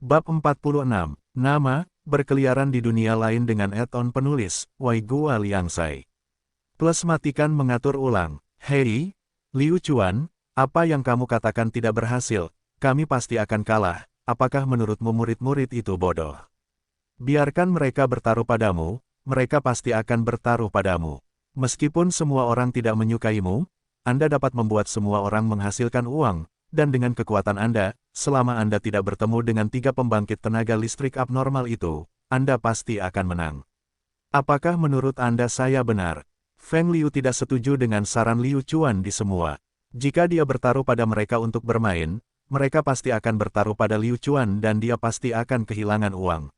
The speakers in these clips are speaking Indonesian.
Bab 46. Nama, berkeliaran di dunia lain dengan add-on penulis, Wai Gua Liangsai. Plus matikan mengatur ulang. Hei, Liu Chuan, apa yang kamu katakan tidak berhasil, kami pasti akan kalah. Apakah menurutmu murid-murid itu bodoh? Biarkan mereka bertaruh padamu, mereka pasti akan bertaruh padamu. Meskipun semua orang tidak menyukaimu, Anda dapat membuat semua orang menghasilkan uang, dan dengan kekuatan Anda, selama Anda tidak bertemu dengan 3 pembangkit tenaga listrik abnormal itu, Anda pasti akan menang. Apakah menurut Anda saya benar? Feng Liu tidak setuju dengan saran Liu Chuan di semua. Jika dia bertaruh pada mereka untuk bermain, mereka pasti akan bertaruh pada Liu Chuan dan dia pasti akan kehilangan uang.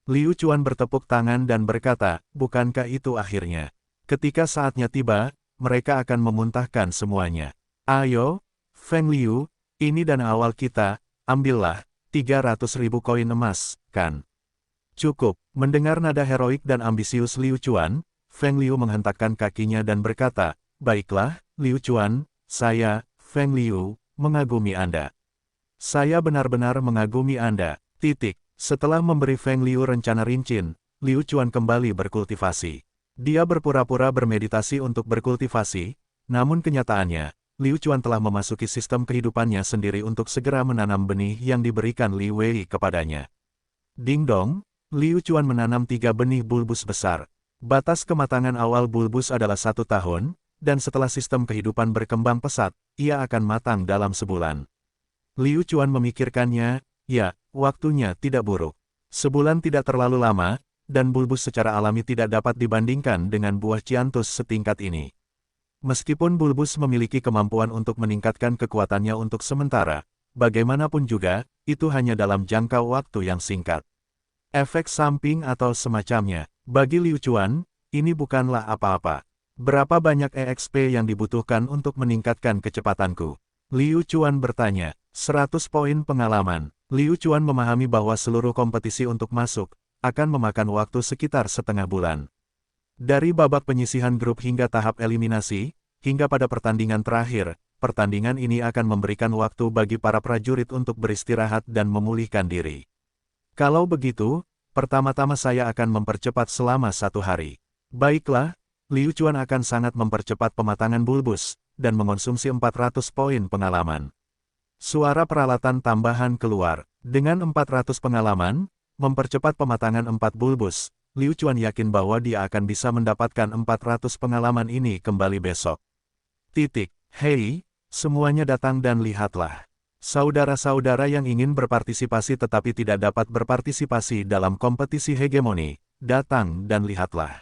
Liu Chuan bertepuk tangan dan berkata, bukankah itu akhirnya? Ketika saatnya tiba, mereka akan memuntahkan semuanya. Ayo, Feng Liu, ini dana awal kita, ambillah, 300.000 koin emas, kan? Cukup, mendengar nada heroik dan ambisius Liu Chuan, Feng Liu menghentakkan kakinya dan berkata, baiklah, Liu Chuan, saya, Feng Liu, mengagumi Anda. Saya benar-benar mengagumi Anda, titik. Setelah memberi Feng Liu rencana rincin, Liu Chuan kembali berkultivasi. Dia berpura-pura bermeditasi untuk berkultivasi, namun kenyataannya, Liu Chuan telah memasuki sistem kehidupannya sendiri untuk segera menanam benih yang diberikan Li Wei kepadanya. Ding dong, Liu Chuan menanam 3 benih bulbus besar. Batas kematangan awal bulbus adalah 1 tahun, dan setelah sistem kehidupan berkembang pesat, ia akan matang dalam sebulan. Liu Chuan memikirkannya, ya, waktunya tidak buruk. Sebulan tidak terlalu lama, dan bulbus secara alami tidak dapat dibandingkan dengan buah ciantus setingkat ini. Meskipun bulbus memiliki kemampuan untuk meningkatkan kekuatannya untuk sementara, bagaimanapun juga, itu hanya dalam jangka waktu yang singkat. Efek samping atau semacamnya, bagi Liu Chuan, ini bukanlah apa-apa. Berapa banyak EXP yang dibutuhkan untuk meningkatkan kecepatanku? Liu Chuan bertanya. 100 poin pengalaman. Liu Chuan memahami bahwa seluruh kompetisi untuk masuk, akan memakan waktu sekitar setengah bulan. Dari babak penyisihan grup hingga tahap eliminasi, hingga pada pertandingan terakhir, pertandingan ini akan memberikan waktu bagi para prajurit untuk beristirahat dan memulihkan diri. Kalau begitu, pertama-tama saya akan mempercepat selama 1 hari. Baiklah, Liu Chuan akan sangat mempercepat pematangan bulbus, dan mengonsumsi 400 poin pengalaman. Suara peralatan tambahan keluar. Dengan 400 pengalaman, mempercepat pematangan 4 bulbus, Liu Chuan yakin bahwa dia akan bisa mendapatkan 400 pengalaman ini kembali besok. Titik. Hei, semuanya datang dan lihatlah. Saudara-saudara yang ingin berpartisipasi tetapi tidak dapat berpartisipasi dalam kompetisi hegemoni, datang dan lihatlah.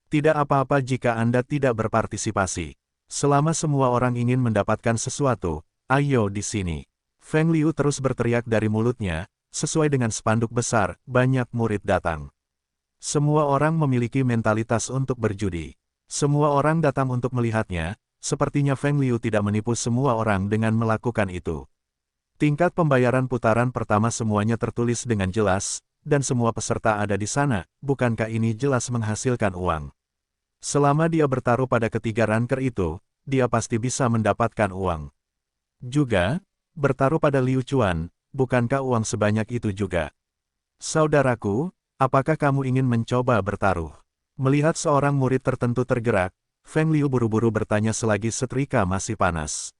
Tidak apa-apa jika Anda tidak berpartisipasi. Selama semua orang ingin mendapatkan sesuatu, ayo di sini. Feng Liu terus berteriak dari mulutnya, sesuai dengan spanduk besar, banyak murid datang. Semua orang memiliki mentalitas untuk berjudi. Semua orang datang untuk melihatnya, sepertinya Feng Liu tidak menipu semua orang dengan melakukan itu. Tingkat pembayaran putaran pertama semuanya tertulis dengan jelas, dan semua peserta ada di sana, bukankah ini jelas menghasilkan uang? Selama dia bertaruh pada ketiga ranker itu, dia pasti bisa mendapatkan uang. Juga, bertaruh pada Liu Chuan, bukankah uang sebanyak itu juga? Saudaraku, apakah kamu ingin mencoba bertaruh? Melihat seorang murid tertentu tergerak, Feng Liu buru-buru bertanya selagi setrika masih panas.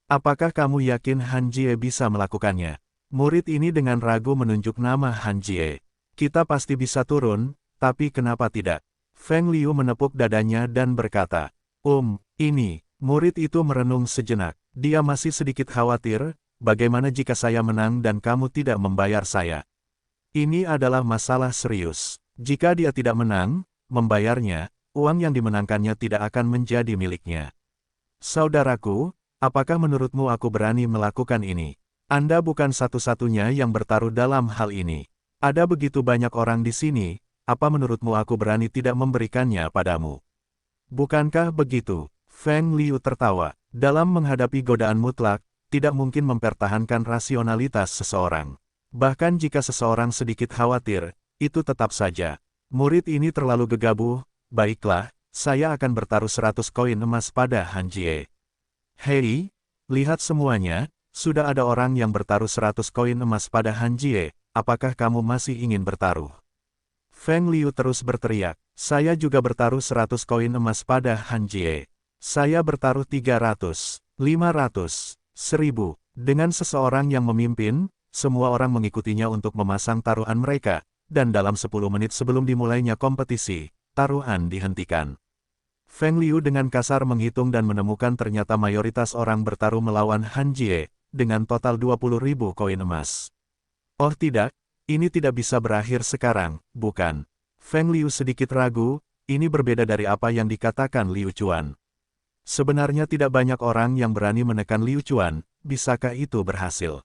Apakah kamu yakin Han Jie bisa melakukannya? Murid ini dengan ragu menunjuk nama Han Jie. Kita pasti bisa turun, tapi kenapa tidak? Feng Liu menepuk dadanya dan berkata, ini, murid itu merenung sejenak. Dia masih sedikit khawatir, bagaimana jika saya menang dan kamu tidak membayar saya? Ini adalah masalah serius. Jika dia tidak menang, membayarnya, uang yang dimenangkannya tidak akan menjadi miliknya. Saudaraku, apakah menurutmu aku berani melakukan ini? Anda bukan satu-satunya yang bertaruh dalam hal ini. Ada begitu banyak orang di sini, apa menurutmu aku berani tidak memberikannya padamu? Bukankah begitu? Feng Liu tertawa. Dalam menghadapi godaan mutlak, tidak mungkin mempertahankan rasionalitas seseorang. Bahkan jika seseorang sedikit khawatir, itu tetap saja. Murid ini terlalu gegabah. Baiklah, saya akan bertaruh 100 koin emas pada Han Jie. Hei, lihat semuanya, sudah ada orang yang bertaruh 100 koin emas pada Han Jie, apakah kamu masih ingin bertaruh? Feng Liu terus berteriak, saya juga bertaruh 100 koin emas pada Han Jie. Saya bertaruh 300, 500, 1000. Dengan seseorang yang memimpin, semua orang mengikutinya untuk memasang taruhan mereka, dan dalam 10 menit sebelum dimulainya kompetisi, taruhan dihentikan. Feng Liu dengan kasar menghitung dan menemukan ternyata mayoritas orang bertaruh melawan Han Jie, dengan total 20.000 koin emas. Oh tidak, ini tidak bisa berakhir sekarang, bukan? Feng Liu sedikit ragu, ini berbeda dari apa yang dikatakan Liu Chuan. Sebenarnya tidak banyak orang yang berani menekan Liu Chuan, bisakah itu berhasil?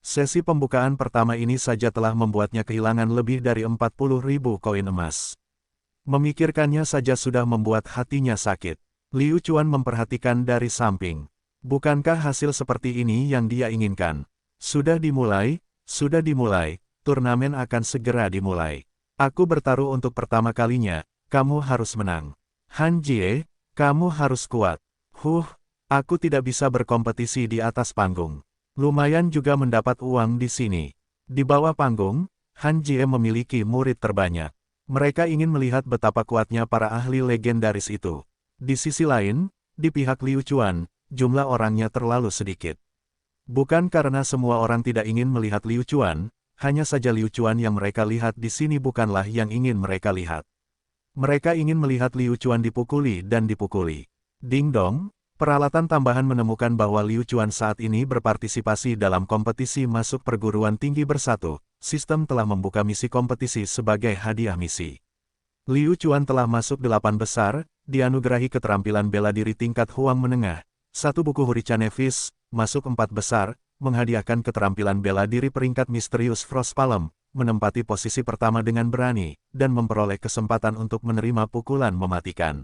Sesi pembukaan pertama ini saja telah membuatnya kehilangan lebih dari 40.000 koin emas. Memikirkannya saja sudah membuat hatinya sakit. Liu Chuan memperhatikan dari samping. Bukankah hasil seperti ini yang dia inginkan? Sudah dimulai, turnamen akan segera dimulai. Aku bertaruh untuk pertama kalinya, kamu harus menang. Han Jie, kamu harus kuat. Aku tidak bisa berkompetisi di atas panggung. Lumayan juga mendapat uang di sini. Di bawah panggung, Han Jie memiliki murid terbanyak. Mereka ingin melihat betapa kuatnya para ahli legendaris itu. Di sisi lain, di pihak Liu Chuan, jumlah orangnya terlalu sedikit. Bukan karena semua orang tidak ingin melihat Liu Chuan, hanya saja Liu Chuan yang mereka lihat di sini bukanlah yang ingin mereka lihat. Mereka ingin melihat Liu Chuan dipukuli dan dipukuli. Ding dong, peralatan tambahan menemukan bahwa Liu Chuan saat ini berpartisipasi dalam kompetisi masuk perguruan tinggi bersatu. Sistem telah membuka misi kompetisi sebagai hadiah misi. Liu Chuan telah masuk 8 besar, dianugerahi keterampilan bela diri tingkat Huang menengah. 1 buku Huricha Nevis, masuk 4 besar, menghadiahkan keterampilan bela diri peringkat misterius Frost Palm, menempati posisi pertama dengan berani, dan memperoleh kesempatan untuk menerima pukulan mematikan.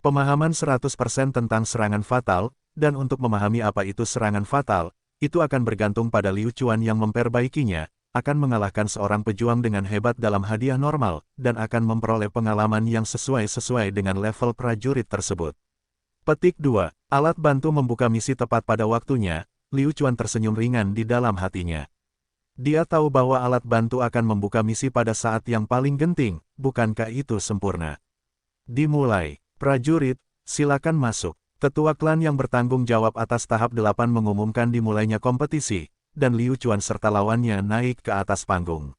Pemahaman 100% tentang serangan fatal, dan untuk memahami apa itu serangan fatal, itu akan bergantung pada Liu Chuan yang memperbaikinya, akan mengalahkan seorang pejuang dengan hebat dalam hadiah normal, dan akan memperoleh pengalaman yang sesuai dengan level prajurit tersebut. Petik 2. Alat bantu membuka misi tepat pada waktunya, Liu Chuan tersenyum ringan di dalam hatinya. Dia tahu bahwa alat bantu akan membuka misi pada saat yang paling genting, bukankah itu sempurna? Dimulai. Prajurit, silakan masuk. Ketua klan yang bertanggung jawab atas tahap 8 mengumumkan dimulainya kompetisi, dan Liu Chuan serta lawannya naik ke atas panggung.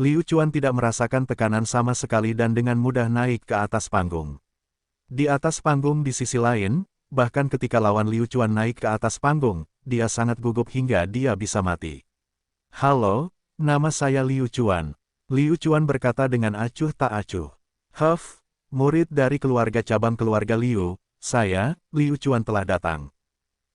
Liu Chuan tidak merasakan tekanan sama sekali dan dengan mudah naik ke atas panggung. Di atas panggung di sisi lain, bahkan ketika lawan Liu Chuan naik ke atas panggung, dia sangat gugup hingga dia bisa mati. Halo, nama saya Liu Chuan. Liu Chuan berkata dengan acuh tak acuh. Murid dari keluarga cabang keluarga Liu, saya, Liu Chuan telah datang.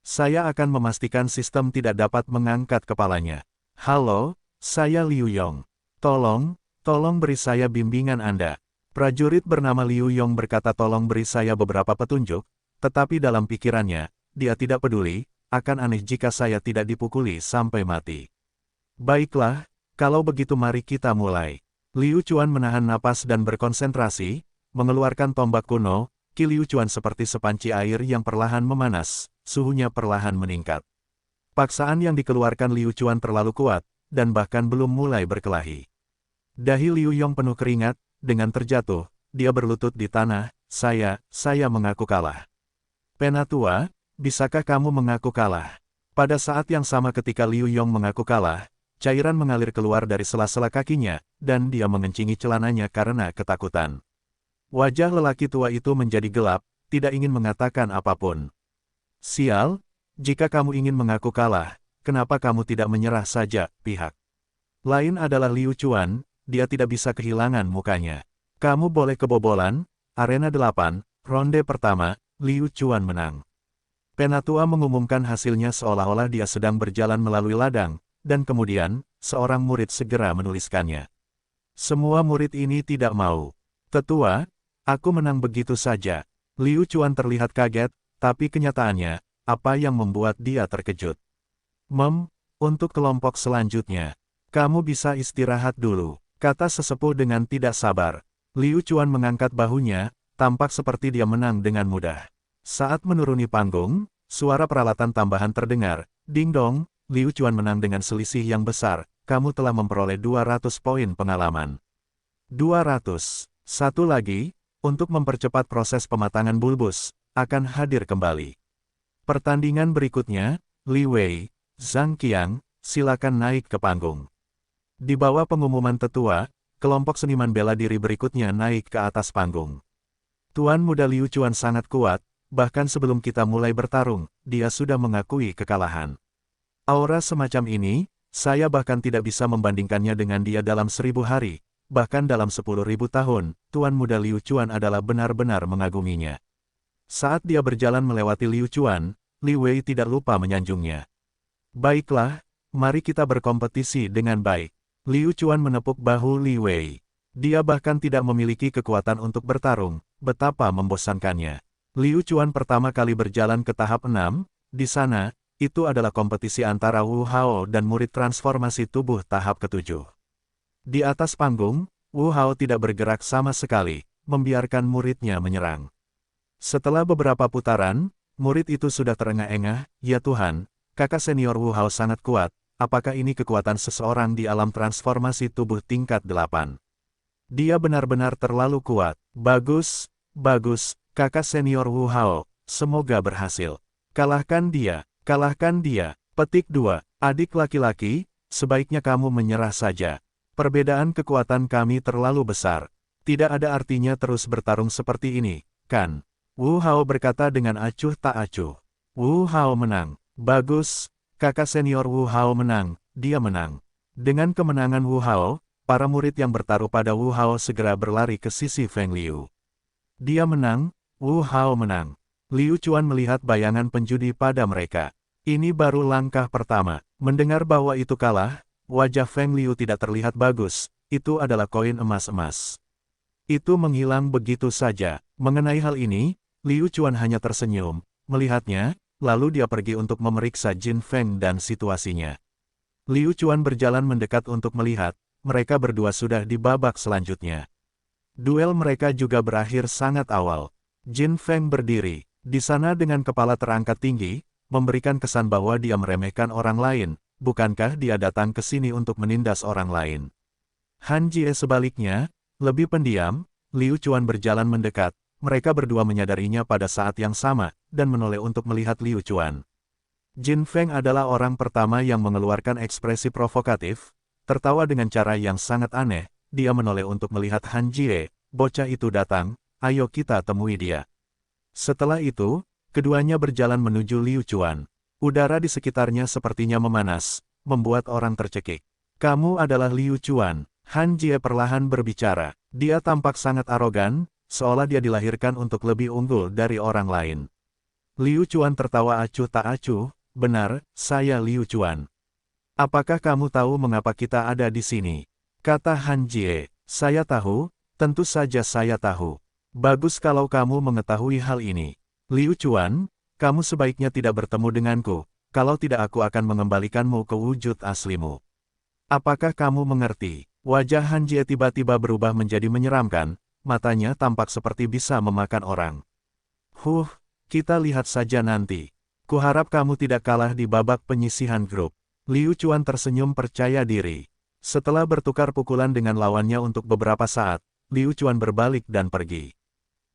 Saya akan memastikan sistem tidak dapat mengangkat kepalanya. Halo, saya Liu Yong. Tolong beri saya bimbingan Anda. Prajurit bernama Liu Yong berkata tolong beri saya beberapa petunjuk, tetapi dalam pikirannya, dia tidak peduli, akan aneh jika saya tidak dipukuli sampai mati. Baiklah, kalau begitu mari kita mulai. Liu Chuan menahan napas dan berkonsentrasi, mengeluarkan tombak kuno, Ki Liu Chuan seperti sepanci air yang perlahan memanas, suhunya perlahan meningkat. Paksaan yang dikeluarkan Liu Chuan terlalu kuat, dan bahkan belum mulai berkelahi. Dahi Liu Yong penuh keringat, dengan terjatuh, dia berlutut di tanah, saya mengaku kalah. Penatua, bisakah kamu mengaku kalah? Pada saat yang sama ketika Liu Yong mengaku kalah, cairan mengalir keluar dari sela-sela kakinya, dan dia mengencingi celananya karena ketakutan. Wajah lelaki tua itu menjadi gelap, tidak ingin mengatakan apapun. Sial, jika kamu ingin mengaku kalah, kenapa kamu tidak menyerah saja? Pihak lain adalah Liu Chuan, dia tidak bisa kehilangan mukanya. Kamu boleh kebobolan, arena 8, ronde pertama, Liu Chuan menang. Penatua mengumumkan hasilnya seolah-olah dia sedang berjalan melalui ladang, dan kemudian, seorang murid segera menuliskannya. Semua murid ini tidak mau. Tetua, aku menang begitu saja. Liu Chuan terlihat kaget, tapi kenyataannya, apa yang membuat dia terkejut? Untuk kelompok selanjutnya, kamu bisa istirahat dulu, kata sesepuh dengan tidak sabar. Liu Chuan mengangkat bahunya, tampak seperti dia menang dengan mudah. Saat menuruni panggung, suara peralatan tambahan terdengar, ding dong. Liu Chuan menang dengan selisih yang besar, kamu telah memperoleh 200 poin pengalaman. 200. Satu lagi, untuk mempercepat proses pematangan bulbus, akan hadir kembali. Pertandingan berikutnya, Li Wei, Zhang Qiang, silakan naik ke panggung. Di bawah pengumuman tetua, kelompok seniman bela diri berikutnya naik ke atas panggung. Tuan muda Liu Chuan sangat kuat, bahkan sebelum kita mulai bertarung, dia sudah mengakui kekalahan. Aura semacam ini, saya bahkan tidak bisa membandingkannya dengan dia dalam 1000 hari, bahkan dalam 10.000 tahun, Tuan muda Liu Chuan adalah benar-benar mengaguminya. Saat dia berjalan melewati Liu Chuan, Li Wei tidak lupa menyanjungnya. Baiklah, mari kita berkompetisi dengan baik. Liu Chuan menepuk bahu Li Wei. Dia bahkan tidak memiliki kekuatan untuk bertarung, betapa membosankannya. Liu Chuan pertama kali berjalan ke tahap 6, di sana, itu adalah kompetisi antara Wu Hao dan murid transformasi tubuh tahap ke-7. Di atas panggung, Wu Hao tidak bergerak sama sekali, membiarkan muridnya menyerang. Setelah beberapa putaran, murid itu sudah terengah-engah, ya Tuhan, kakak senior Wu Hao sangat kuat, apakah ini kekuatan seseorang di alam transformasi tubuh tingkat 8? Dia benar-benar terlalu kuat. Bagus, bagus, kakak senior Wu Hao, semoga berhasil. Kalahkan dia, kalahkan dia. Petik 2, adik laki-laki, sebaiknya kamu menyerah saja. Perbedaan kekuatan kami terlalu besar. Tidak ada artinya terus bertarung seperti ini, kan? Wu Hao berkata dengan acuh tak acuh. Wu Hao menang. Bagus, kakak senior Wu Hao menang, dia menang. Dengan kemenangan Wu Hao, para murid yang bertaruh pada Wu Hao segera berlari ke sisi Feng Liu. Dia menang, Wu Hao menang. Liu Chuan melihat bayangan penjudi pada mereka. Ini baru langkah pertama. Mendengar bahwa itu kalah, wajah Feng Liu tidak terlihat bagus, itu adalah koin emas-emas. Itu menghilang begitu saja. Mengenai hal ini, Liu Chuan hanya tersenyum, melihatnya, lalu dia pergi untuk memeriksa Jin Feng dan situasinya. Liu Chuan berjalan mendekat untuk melihat, mereka berdua sudah di babak selanjutnya. Duel mereka juga berakhir sangat awal. Jin Feng berdiri, di sana dengan kepala terangkat tinggi, memberikan kesan bahwa dia meremehkan orang lain, bukankah dia datang ke sini untuk menindas orang lain. Han Jie sebaliknya, lebih pendiam, Liu Chuan berjalan mendekat, mereka berdua menyadarinya pada saat yang sama, dan menoleh untuk melihat Liu Chuan. Jin Feng adalah orang pertama yang mengeluarkan ekspresi provokatif, tertawa dengan cara yang sangat aneh, dia menoleh untuk melihat Han Jie, bocah itu datang, ayo kita temui dia. Setelah itu, keduanya berjalan menuju Liu Chuan. Udara di sekitarnya sepertinya memanas, membuat orang tercekik. Kamu adalah Liu Chuan, Han Jie perlahan berbicara. Dia tampak sangat arogan, seolah dia dilahirkan untuk lebih unggul dari orang lain. Liu Chuan tertawa acuh tak acuh, benar, saya Liu Chuan. Apakah kamu tahu mengapa kita ada di sini? Kata Han Jie, saya tahu, tentu saja saya tahu. Bagus kalau kamu mengetahui hal ini. Liu Chuan, kamu sebaiknya tidak bertemu denganku, kalau tidak aku akan mengembalikanmu ke wujud aslimu. Apakah kamu mengerti? Wajah Han Jie tiba-tiba berubah menjadi menyeramkan, matanya tampak seperti bisa memakan orang. Kita lihat saja nanti. Kuharap kamu tidak kalah di babak penyisihan grup. Liu Chuan tersenyum percaya diri. Setelah bertukar pukulan dengan lawannya untuk beberapa saat, Liu Chuan berbalik dan pergi.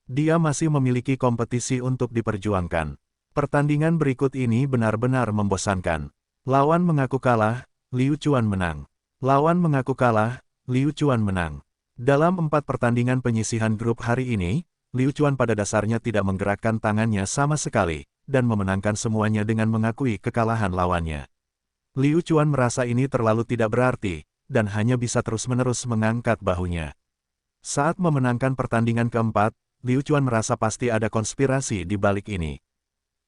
Dia masih memiliki kompetisi untuk diperjuangkan. Pertandingan berikut ini benar-benar membosankan. Lawan mengaku kalah, Liu Chuan menang. Lawan mengaku kalah, Liu Chuan menang. Dalam 4 pertandingan penyisihan grup hari ini, Liu Chuan pada dasarnya tidak menggerakkan tangannya sama sekali, dan memenangkan semuanya dengan mengakui kekalahan lawannya. Liu Chuan merasa ini terlalu tidak berarti, dan hanya bisa terus-menerus mengangkat bahunya. Saat memenangkan pertandingan keempat, Liu Chuan merasa pasti ada konspirasi di balik ini.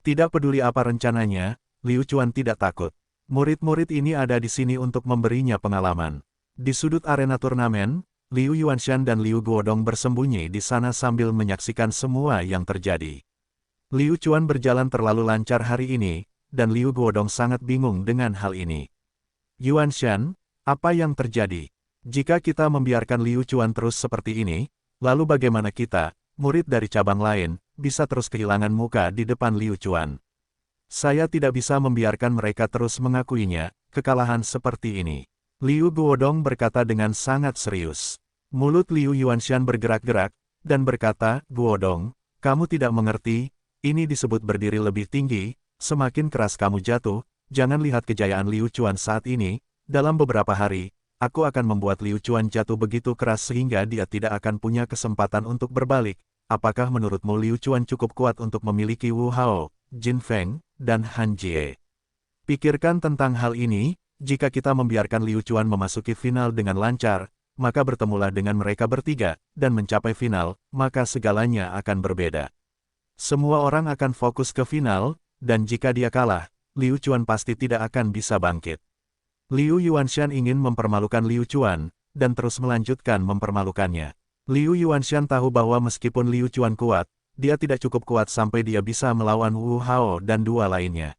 Tidak peduli apa rencananya, Liu Chuan tidak takut. Murid-murid ini ada di sini untuk memberinya pengalaman. Di sudut arena turnamen, Liu Yuanshan dan Liu Guodong bersembunyi di sana sambil menyaksikan semua yang terjadi. Liu Chuan berjalan terlalu lancar hari ini, dan Liu Guodong sangat bingung dengan hal ini. Yuanshan, apa yang terjadi? Jika kita membiarkan Liu Chuan terus seperti ini, lalu bagaimana kita, murid dari cabang lain, bisa terus kehilangan muka di depan Liu Chuan? Saya tidak bisa membiarkan mereka terus mengakuinya, kekalahan seperti ini. Liu Guodong berkata dengan sangat serius. Mulut Liu Yuanshan bergerak-gerak, dan berkata, Guodong, kamu tidak mengerti, ini disebut berdiri lebih tinggi, semakin keras kamu jatuh, jangan lihat kejayaan Liu Chuan saat ini, dalam beberapa hari, aku akan membuat Liu Chuan jatuh begitu keras sehingga dia tidak akan punya kesempatan untuk berbalik. Apakah menurutmu Liu Chuan cukup kuat untuk memiliki Wu Hao, Jin Feng, dan Han Jie? Pikirkan tentang hal ini, jika kita membiarkan Liu Chuan memasuki final dengan lancar, maka bertemulah dengan mereka bertiga, dan mencapai final, maka segalanya akan berbeda. Semua orang akan fokus ke final, dan jika dia kalah, Liu Chuan pasti tidak akan bisa bangkit. Liu Yuanshan ingin mempermalukan Liu Chuan, dan terus melanjutkan mempermalukannya. Liu Yuanshan tahu bahwa meskipun Liu Chuan kuat, dia tidak cukup kuat sampai dia bisa melawan Wu Hao dan dua lainnya.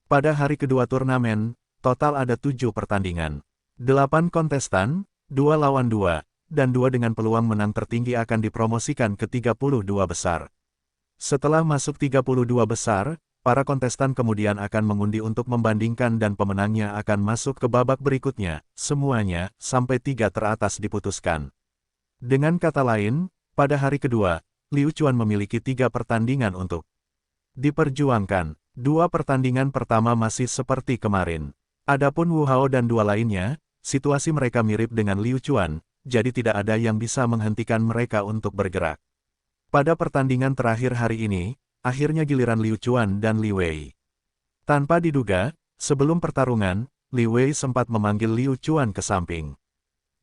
Pada hari kedua turnamen, total ada 7 pertandingan. 8 kontestan, 2 lawan 2, dan 2 dengan peluang menang tertinggi akan dipromosikan ke 32 besar. Setelah masuk 32 besar, para kontestan kemudian akan mengundi untuk membandingkan dan pemenangnya akan masuk ke babak berikutnya, semuanya, sampai 3 teratas diputuskan. Dengan kata lain, pada hari kedua, Liu Chuan memiliki 3 pertandingan untuk diperjuangkan. 2 pertandingan pertama masih seperti kemarin. Adapun Wu Hao dan 2 lainnya, situasi mereka mirip dengan Liu Chuan, jadi tidak ada yang bisa menghentikan mereka untuk bergerak. Pada pertandingan terakhir hari ini, akhirnya giliran Liu Chuan dan Li Wei. Tanpa diduga, sebelum pertarungan, Li Wei sempat memanggil Liu Chuan ke samping.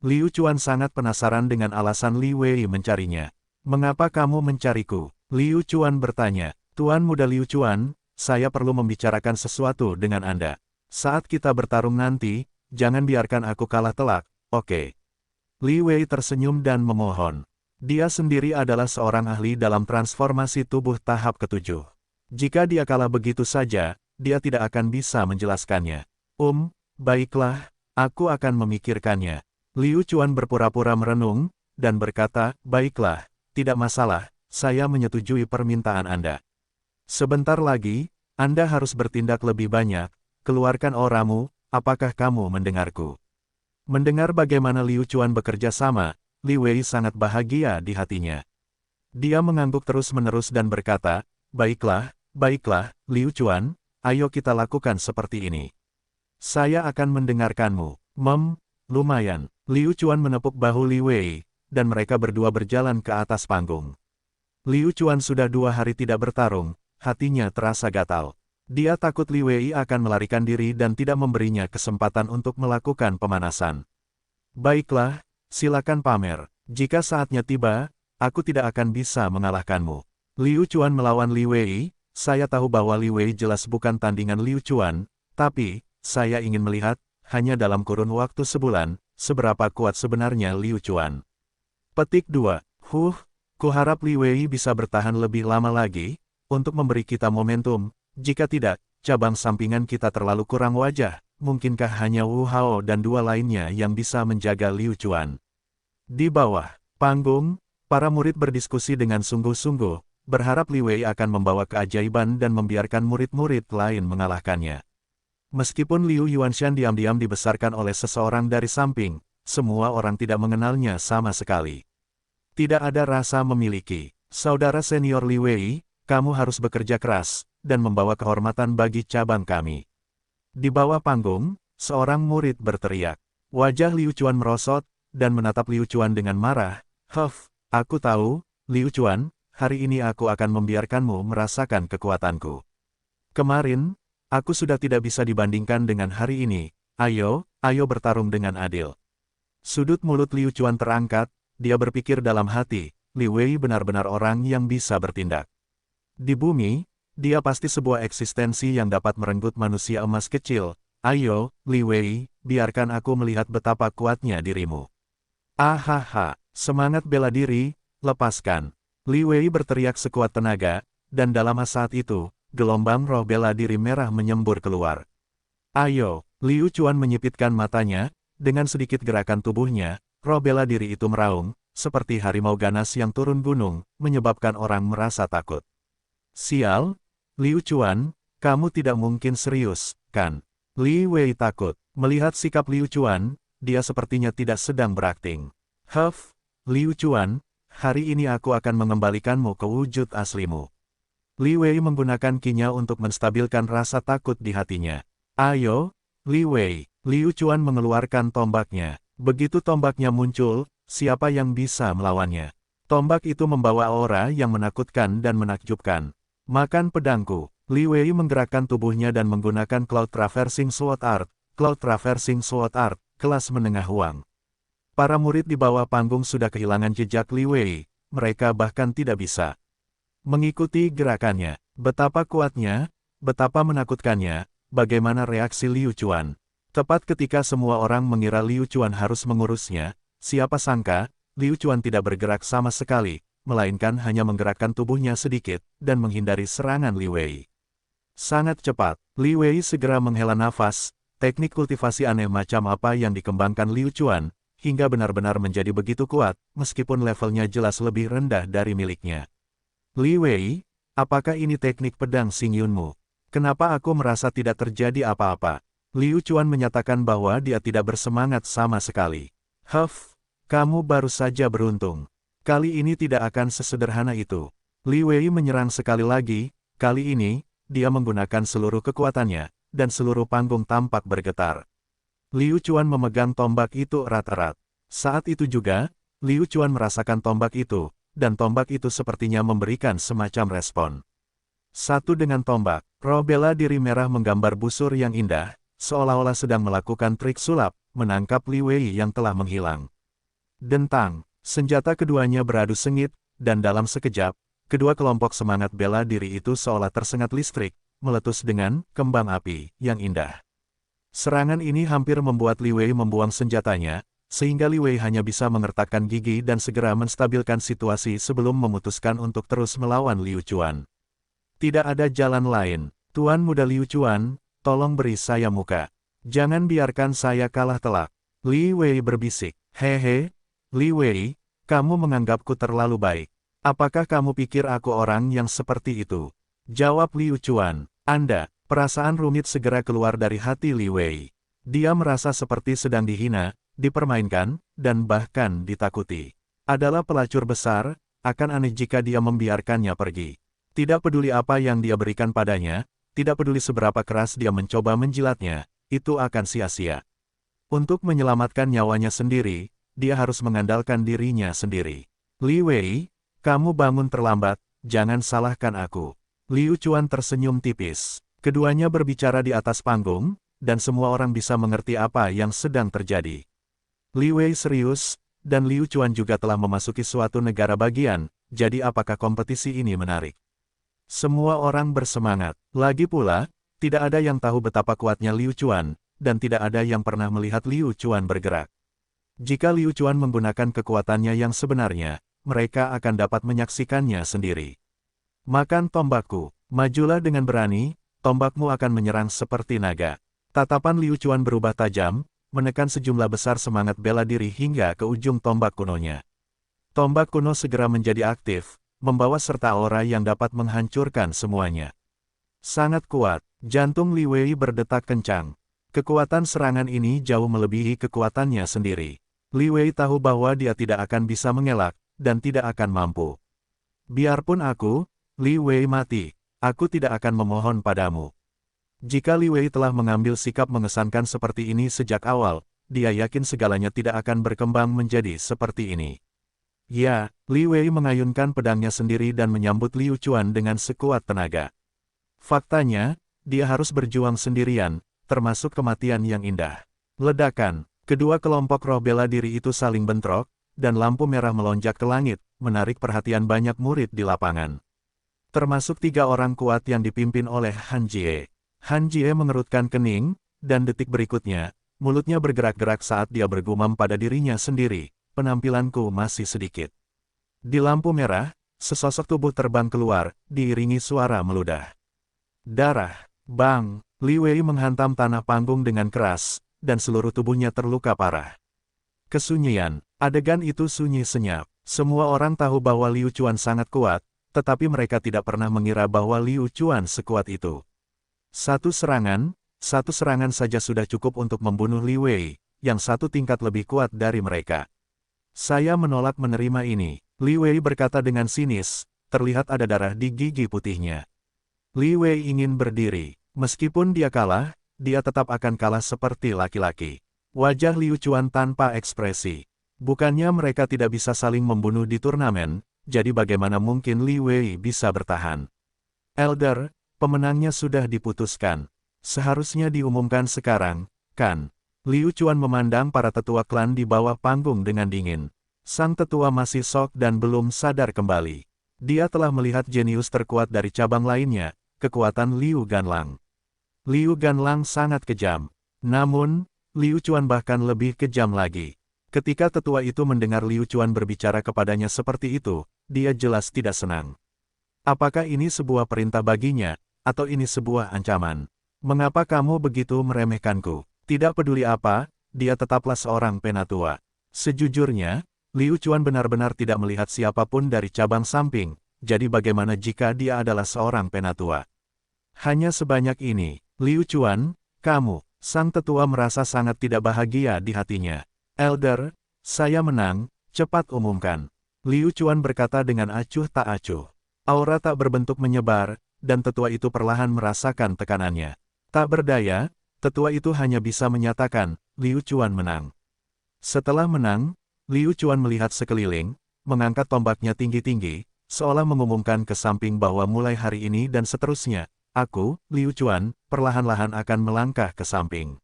Liu Chuan sangat penasaran dengan alasan Li Wei mencarinya. Mengapa kamu mencariku? Liu Chuan bertanya. Tuan muda Liu Chuan, saya perlu membicarakan sesuatu dengan Anda. Saat kita bertarung nanti, jangan biarkan aku kalah telak, oke? Li Wei tersenyum dan memohon. Dia sendiri adalah seorang ahli dalam transformasi tubuh tahap ke-7. Jika dia kalah begitu saja, dia tidak akan bisa menjelaskannya. Baiklah, aku akan memikirkannya. Liu Chuan berpura-pura merenung, dan berkata, baiklah, tidak masalah, saya menyetujui permintaan Anda. Sebentar lagi, Anda harus bertindak lebih banyak, keluarkan auramu, apakah kamu mendengarku? Mendengar bagaimana Liu Chuan bekerja sama, Li Wei sangat bahagia di hatinya. Dia mengangguk terus-menerus dan berkata, baiklah, Liu Chuan, ayo kita lakukan seperti ini. Saya akan mendengarkanmu. Lumayan. Liu Chuan menepuk bahu Li Wei, dan mereka berdua berjalan ke atas panggung. Liu Chuan sudah 2 hari tidak bertarung, hatinya terasa gatal. Dia takut Li Wei akan melarikan diri dan tidak memberinya kesempatan untuk melakukan pemanasan. Baiklah, silakan pamer. Jika saatnya tiba, aku tidak akan bisa mengalahkanmu. Liu Chuan melawan Li Wei, saya tahu bahwa Li Wei jelas bukan tandingan Liu Chuan, tapi, saya ingin melihat, hanya dalam kurun waktu sebulan, seberapa kuat sebenarnya Liu Chuan. Petik 2. Kuharap Li Wei bisa bertahan lebih lama lagi, untuk memberi kita momentum, jika tidak, cabang sampingan kita terlalu kurang wajah, mungkinkah hanya Wu Hao dan 2 lainnya yang bisa menjaga Liu Chuan. Di bawah panggung, para murid berdiskusi dengan sungguh-sungguh, berharap Li Wei akan membawa keajaiban dan membiarkan murid-murid lain mengalahkannya. Meskipun Liu Yuanshan diam-diam dibesarkan oleh seseorang dari samping, semua orang tidak mengenalnya sama sekali. Tidak ada rasa memiliki. Saudara senior Li Wei, kamu harus bekerja keras, dan membawa kehormatan bagi cabang kami. Di bawah panggung, seorang murid berteriak. Wajah Liu Chuan merosot, dan menatap Liu Chuan dengan marah. Aku tahu, Liu Chuan, hari ini aku akan membiarkanmu merasakan kekuatanku. Kemarin, aku sudah tidak bisa dibandingkan dengan hari ini. Ayo bertarung dengan adil. Sudut mulut Liu Chuan terangkat, dia berpikir dalam hati, Li Wei benar-benar orang yang bisa bertindak. Di bumi, dia pasti sebuah eksistensi yang dapat merenggut manusia emas kecil. Ayo, Li Wei, biarkan aku melihat betapa kuatnya dirimu. Semangat bela diri, lepaskan. Li Wei berteriak sekuat tenaga, dan dalam saat itu, gelombang roh bela diri merah menyembur keluar. Ayo, Liu Chuan menyipitkan matanya, dengan sedikit gerakan tubuhnya, roh bela diri itu meraung, seperti harimau ganas yang turun gunung, menyebabkan orang merasa takut. Sial, Liu Chuan, kamu tidak mungkin serius, kan? Li Wei takut. Melihat sikap Liu Chuan, dia sepertinya tidak sedang berakting. Huff, Liu Chuan, hari ini aku akan mengembalikanmu ke wujud aslimu. Li Wei menggunakan kinya untuk menstabilkan rasa takut di hatinya. Ayo, Li Wei. Liu Chuan mengeluarkan tombaknya. Begitu tombaknya muncul, siapa yang bisa melawannya? Tombak itu membawa aura yang menakutkan dan menakjubkan. Makan pedangku. Li Wei menggerakkan tubuhnya dan menggunakan Cloud Traversing Sword Art. Cloud Traversing Sword Art, kelas menengah Huang. Para murid di bawah panggung sudah kehilangan jejak Li Wei. Mereka bahkan tidak bisa mengikuti gerakannya. Betapa kuatnya, betapa menakutkannya, bagaimana reaksi Liu Chuan. Tepat ketika semua orang mengira Liu Chuan harus mengurusnya, siapa sangka, Liu Chuan tidak bergerak sama sekali, melainkan hanya menggerakkan tubuhnya sedikit, dan menghindari serangan Li Wei. Sangat cepat, Li Wei segera menghela nafas, teknik kultivasi aneh macam apa yang dikembangkan Liu Chuan, hingga benar-benar menjadi begitu kuat, meskipun levelnya jelas lebih rendah dari miliknya. Li Wei, apakah ini teknik pedang Xingyunmu? Kenapa aku merasa tidak terjadi apa-apa? Liu Chuan menyatakan bahwa dia tidak bersemangat sama sekali. Huff, kamu baru saja beruntung. Kali ini tidak akan sesederhana itu. Li Wei menyerang sekali lagi, kali ini, dia menggunakan seluruh kekuatannya, dan seluruh panggung tampak bergetar. Liu Chuan memegang tombak itu erat-erat. Saat itu juga, Liu Chuan merasakan tombak itu, dan tombak itu sepertinya memberikan semacam respon. Satu dengan tombak, roh bela diri merah menggambar busur yang indah, seolah-olah sedang melakukan trik sulap, menangkap Li Wei yang telah menghilang. Dentang, senjata keduanya beradu sengit, dan dalam sekejap, kedua kelompok semangat bela diri itu seolah tersengat listrik, meletus dengan kembang api yang indah. Serangan ini hampir membuat Li Wei membuang senjatanya, sehingga Li Wei hanya bisa mengertakkan gigi dan segera menstabilkan situasi sebelum memutuskan untuk terus melawan Liu Chuan. Tidak ada jalan lain. Tuan Muda Liu Chuan, tolong beri saya muka. Jangan biarkan saya kalah telak. Li Wei berbisik. Hehe, Li Wei, kamu menganggapku terlalu baik. Apakah kamu pikir aku orang yang seperti itu? Jawab Liu Chuan. Anda, perasaan rumit segera keluar dari hati Li Wei. Dia merasa seperti sedang dihina, dipermainkan, dan bahkan ditakuti. Adalah pelacur besar, akan aneh jika dia membiarkannya pergi. Tidak peduli apa yang dia berikan padanya, tidak peduli seberapa keras dia mencoba menjilatnya, itu akan sia-sia. Untuk menyelamatkan nyawanya sendiri, dia harus mengandalkan dirinya sendiri. Li Wei, kamu bangun terlambat, jangan salahkan aku. Liu Chuan tersenyum tipis. Keduanya berbicara di atas panggung, dan semua orang bisa mengerti apa yang sedang terjadi. Li Wei serius, dan Liu Chuan juga telah memasuki suatu negara bagian, jadi apakah kompetisi ini menarik? Semua orang bersemangat. Lagi pula, tidak ada yang tahu betapa kuatnya Liu Chuan, dan tidak ada yang pernah melihat Liu Chuan bergerak. Jika Liu Chuan menggunakan kekuatannya yang sebenarnya, mereka akan dapat menyaksikannya sendiri. Makan tombakku, majulah dengan berani, tombakmu akan menyerang seperti naga. Tatapan Liu Chuan berubah tajam, menekan sejumlah besar semangat bela diri hingga ke ujung tombak kunonya. Tombak kuno segera menjadi aktif, membawa serta aura yang dapat menghancurkan semuanya. Sangat kuat, jantung Li Wei berdetak kencang. Kekuatan serangan ini jauh melebihi kekuatannya sendiri. Li Wei tahu bahwa dia tidak akan bisa mengelak, dan tidak akan mampu. Biarpun aku, Li Wei mati, aku tidak akan memohon padamu. Jika Li Wei telah mengambil sikap mengesankan seperti ini sejak awal, dia yakin segalanya tidak akan berkembang menjadi seperti ini. Ya, Li Wei mengayunkan pedangnya sendiri dan menyambut Liu Chuan dengan sekuat tenaga. Faktanya, dia harus berjuang sendirian, termasuk kematian yang indah. Ledakan, kedua kelompok roh bela diri itu saling bentrok, dan lampu merah melonjak ke langit, menarik perhatian banyak murid di lapangan. Termasuk 3 orang kuat yang dipimpin oleh Han Jie. Han Jie mengerutkan kening, dan detik berikutnya, mulutnya bergerak-gerak saat dia bergumam pada dirinya sendiri, penampilanku masih sedikit. Di lampu merah, sesosok tubuh terbang keluar, diiringi suara meludah. Darah, bang, Li Wei menghantam tanah panggung dengan keras, dan seluruh tubuhnya terluka parah. Kesunyian, adegan itu sunyi senyap. Semua orang tahu bahwa Liu Chuan sangat kuat, tetapi mereka tidak pernah mengira bahwa Liu Chuan sekuat itu. Satu serangan, Satu serangan saja sudah cukup untuk membunuh Li Wei, yang satu tingkat lebih kuat dari mereka. Saya menolak menerima ini. Li Wei berkata dengan sinis, terlihat ada darah di gigi putihnya. Li Wei ingin berdiri. Meskipun dia kalah, dia tetap akan kalah seperti laki-laki. Wajah Liu Chuan tanpa ekspresi. Bukannya mereka tidak bisa saling membunuh di turnamen, jadi bagaimana mungkin Li Wei bisa bertahan? Elder, pemenangnya sudah diputuskan. Seharusnya diumumkan sekarang, kan? Liu Chuan memandang para tetua klan di bawah panggung dengan dingin. Sang tetua masih shock dan belum sadar kembali. Dia telah melihat jenius terkuat dari cabang lainnya, kekuatan Liu Ganlang. Liu Ganlang sangat kejam. Namun, Liu Chuan bahkan lebih kejam lagi. Ketika tetua itu mendengar Liu Chuan berbicara kepadanya seperti itu, dia jelas tidak senang. Apakah ini sebuah perintah baginya, atau ini sebuah ancaman? Mengapa kamu begitu meremehkanku? Tidak peduli apa, dia tetaplah seorang penatua. Sejujurnya, Liu Chuan benar-benar tidak melihat siapapun dari cabang samping, jadi bagaimana jika dia adalah seorang penatua? Hanya sebanyak ini. Liu Chuan, kamu, sang tetua merasa sangat tidak bahagia di hatinya. Elder, saya menang, cepat umumkan. Liu Chuan berkata dengan acuh tak acuh. Aura tak berbentuk menyebar, dan tetua itu perlahan merasakan tekanannya. Tak berdaya, tetua itu hanya bisa menyatakan, Liu Chuan menang. Setelah menang, Liu Chuan melihat sekeliling, mengangkat tombaknya tinggi-tinggi, seolah mengumumkan ke samping bahwa mulai hari ini dan seterusnya, aku, Liu Chuan, perlahan-lahan akan melangkah ke samping.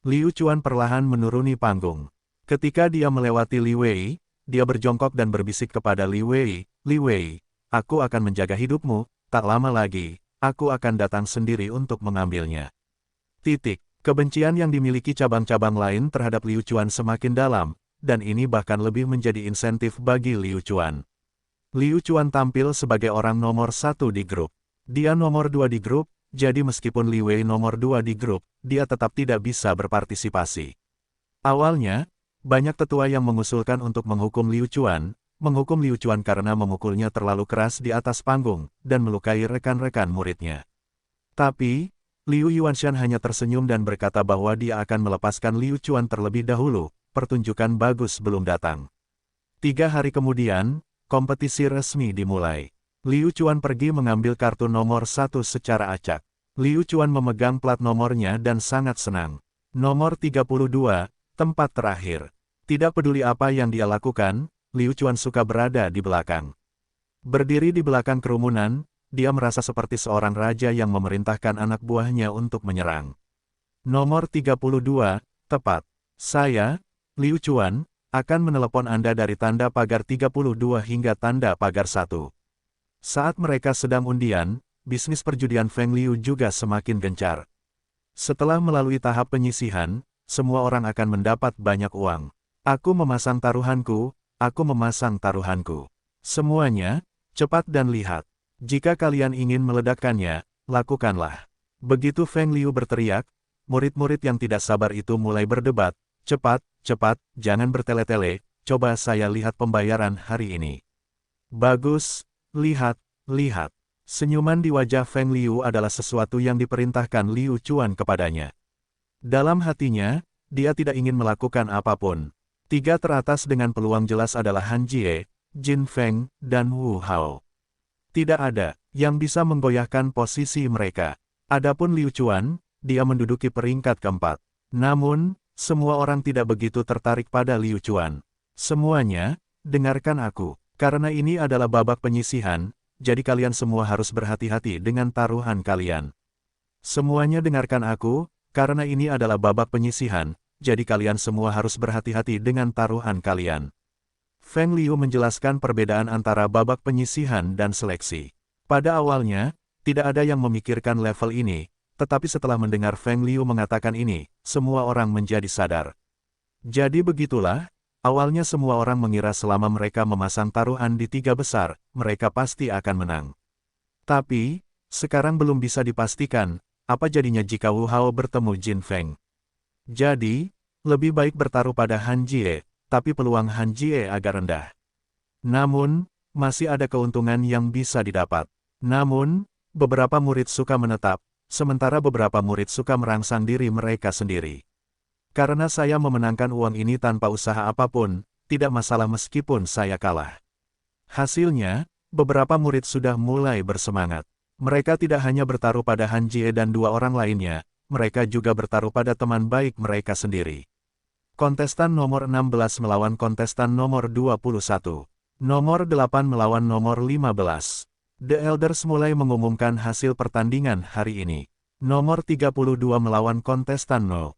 Liu Chuan perlahan menuruni panggung. Ketika dia melewati Li Wei, dia berjongkok dan berbisik kepada Li Wei, Li Wei, aku akan menjaga hidupmu, tak lama lagi, aku akan datang sendiri untuk mengambilnya. Kebencian yang dimiliki cabang-cabang lain terhadap Liu Chuan semakin dalam, dan ini bahkan lebih menjadi insentif bagi Liu Chuan. Liu Chuan tampil sebagai orang nomor 1 di grup. Dia nomor 2 di grup, jadi meskipun Li Wei nomor 2 di grup, dia tetap tidak bisa berpartisipasi. Awalnya, banyak tetua yang mengusulkan untuk menghukum Liu Chuan karena memukulnya terlalu keras di atas panggung, dan melukai rekan-rekan muridnya. Tapi, Liu Yuanshan hanya tersenyum dan berkata bahwa dia akan melepaskan Liu Chuan terlebih dahulu, pertunjukan bagus belum datang. 3 hari kemudian, kompetisi resmi dimulai. Liu Chuan pergi mengambil kartu nomor 1 secara acak. Liu Chuan memegang plat nomornya dan sangat senang. Nomor 32, tempat terakhir. Tidak peduli apa yang dia lakukan, Liu Chuan suka berada di belakang. Berdiri di belakang kerumunan, dia merasa seperti seorang raja yang memerintahkan anak buahnya untuk menyerang. Nomor 32, tepat. Saya, Liu Chuan, akan menelepon Anda dari tanda pagar 32 hingga tanda pagar 1. Saat mereka sedang undian, bisnis perjudian Feng Liu juga semakin gencar. Setelah melalui tahap penyisihan, semua orang akan mendapat banyak uang. Aku memasang taruhanku, aku memasang taruhanku. Semuanya, cepat dan lihat. Jika kalian ingin meledakkannya, lakukanlah. Begitu Feng Liu berteriak, murid-murid yang tidak sabar itu mulai berdebat, cepat, cepat, jangan bertele-tele, coba saya lihat pembayaran hari ini. Bagus. Lihat, lihat. Senyuman di wajah Feng Liu adalah sesuatu yang diperintahkan Liu Chuan kepadanya. Dalam hatinya, dia tidak ingin melakukan apapun. 3 teratas dengan peluang jelas adalah Han Jie, Jin Feng, dan Wu Hao. Tidak ada yang bisa menggoyahkan posisi mereka. Adapun Liu Chuan, dia menduduki peringkat keempat. Namun, semua orang tidak begitu tertarik pada Liu Chuan. Semuanya, dengarkan aku. Karena ini adalah babak penyisihan, jadi kalian semua harus berhati-hati dengan taruhan kalian. Semuanya dengarkan aku, karena ini adalah babak penyisihan, jadi kalian semua harus berhati-hati dengan taruhan kalian. Feng Liu menjelaskan perbedaan antara babak penyisihan dan seleksi. Pada awalnya, tidak ada yang memikirkan level ini, tetapi setelah mendengar Feng Liu mengatakan ini, semua orang menjadi sadar. Jadi begitulah. Awalnya semua orang mengira selama mereka memasang taruhan di 3 besar, mereka pasti akan menang. Tapi, sekarang belum bisa dipastikan, apa jadinya jika Wu Hao bertemu Jin Feng. Jadi, lebih baik bertaruh pada Han Jie, tapi peluang Han Jie agak rendah. Namun, masih ada keuntungan yang bisa didapat. Namun, beberapa murid suka menetap, sementara beberapa murid suka merangsang diri mereka sendiri. Karena saya memenangkan uang ini tanpa usaha apapun, tidak masalah meskipun saya kalah. Hasilnya, beberapa murid sudah mulai bersemangat. Mereka tidak hanya bertaruh pada Han Jie dan dua orang lainnya, mereka juga bertaruh pada teman baik mereka sendiri. Kontestan nomor 16 melawan kontestan nomor 21. Nomor 8 melawan nomor 15. The Elders mulai mengumumkan hasil pertandingan hari ini. Nomor 32 melawan kontestan 06.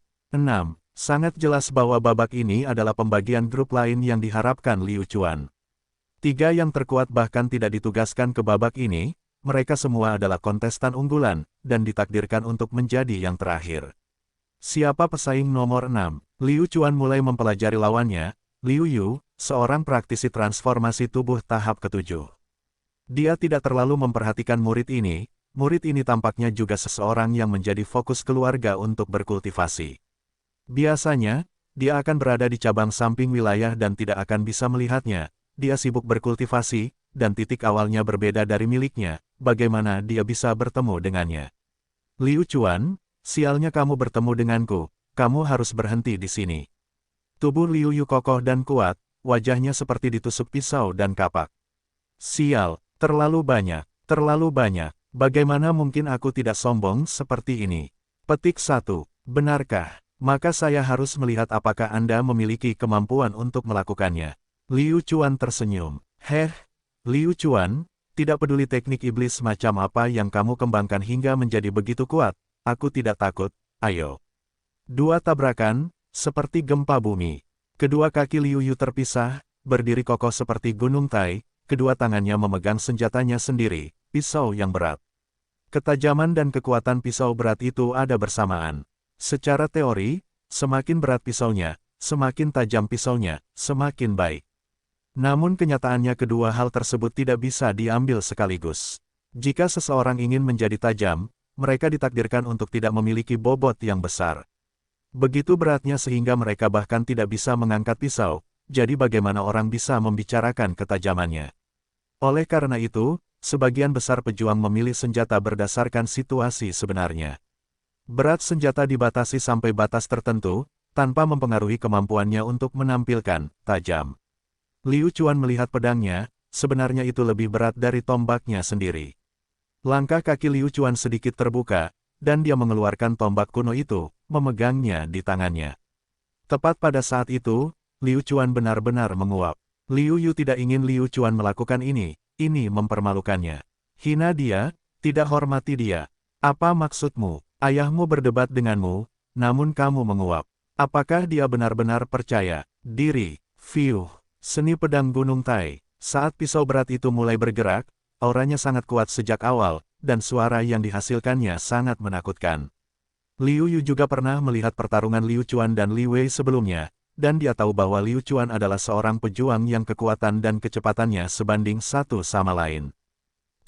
Sangat jelas bahwa babak ini adalah pembagian grup lain yang diharapkan Liu Chuan. Tiga yang terkuat bahkan tidak ditugaskan ke babak ini, mereka semua adalah kontestan unggulan, dan ditakdirkan untuk menjadi yang terakhir. Siapa pesaing nomor 6? Liu Chuan mulai mempelajari lawannya, Liu Yu, seorang praktisi transformasi tubuh tahap ke-7. Dia tidak terlalu memperhatikan murid ini tampaknya juga seseorang yang menjadi fokus keluarga untuk berkultivasi. Biasanya, dia akan berada di cabang samping wilayah dan tidak akan bisa melihatnya. Dia sibuk berkultivasi, dan titik awalnya berbeda dari miliknya, bagaimana dia bisa bertemu dengannya. Liu Chuan, sialnya kamu bertemu denganku, kamu harus berhenti di sini. Tubuh Liu Yu kokoh dan kuat, wajahnya seperti ditusuk pisau dan kapak. Sial, terlalu banyak, bagaimana mungkin aku tidak sombong seperti ini? Petik 1, benarkah? Maka saya harus melihat apakah Anda memiliki kemampuan untuk melakukannya. Liu Chuan tersenyum. Liu Chuan, tidak peduli teknik iblis macam apa yang kamu kembangkan hingga menjadi begitu kuat, aku tidak takut, ayo. Dua tabrakan, seperti gempa bumi. Kedua kaki Liu Yu terpisah, berdiri kokoh seperti gunung Tai, kedua tangannya memegang senjatanya sendiri, pisau yang berat. Ketajaman dan kekuatan pisau berat itu ada bersamaan. Secara teori, semakin berat pisaunya, semakin tajam pisaunya, semakin baik. Namun kenyataannya kedua hal tersebut tidak bisa diambil sekaligus. Jika seseorang ingin menjadi tajam, mereka ditakdirkan untuk tidak memiliki bobot yang besar. Begitu beratnya sehingga mereka bahkan tidak bisa mengangkat pisau, jadi bagaimana orang bisa membicarakan ketajamannya? Oleh karena itu, sebagian besar pejuang memilih senjata berdasarkan situasi sebenarnya. Berat senjata dibatasi sampai batas tertentu, tanpa mempengaruhi kemampuannya untuk menampilkan tajam. Liu Chuan melihat pedangnya, sebenarnya itu lebih berat dari tombaknya sendiri. Langkah kaki Liu Chuan sedikit terbuka, dan dia mengeluarkan tombak kuno itu, memegangnya di tangannya. Tepat pada saat itu, Liu Chuan benar-benar menguap. Liu Yu tidak ingin Liu Chuan melakukan ini mempermalukannya. Hina dia, tidak hormati dia. Apa maksudmu? Ayahmu berdebat denganmu, namun kamu menguap. Apakah dia benar-benar percaya diri? Fiuh, seni pedang Gunung Tai. Saat pisau berat itu mulai bergerak, auranya sangat kuat sejak awal, dan suara yang dihasilkannya sangat menakutkan. Liu Yu juga pernah melihat pertarungan Liu Chuan dan Li Wei sebelumnya, dan dia tahu bahwa Liu Chuan adalah seorang pejuang yang kekuatan dan kecepatannya sebanding satu sama lain.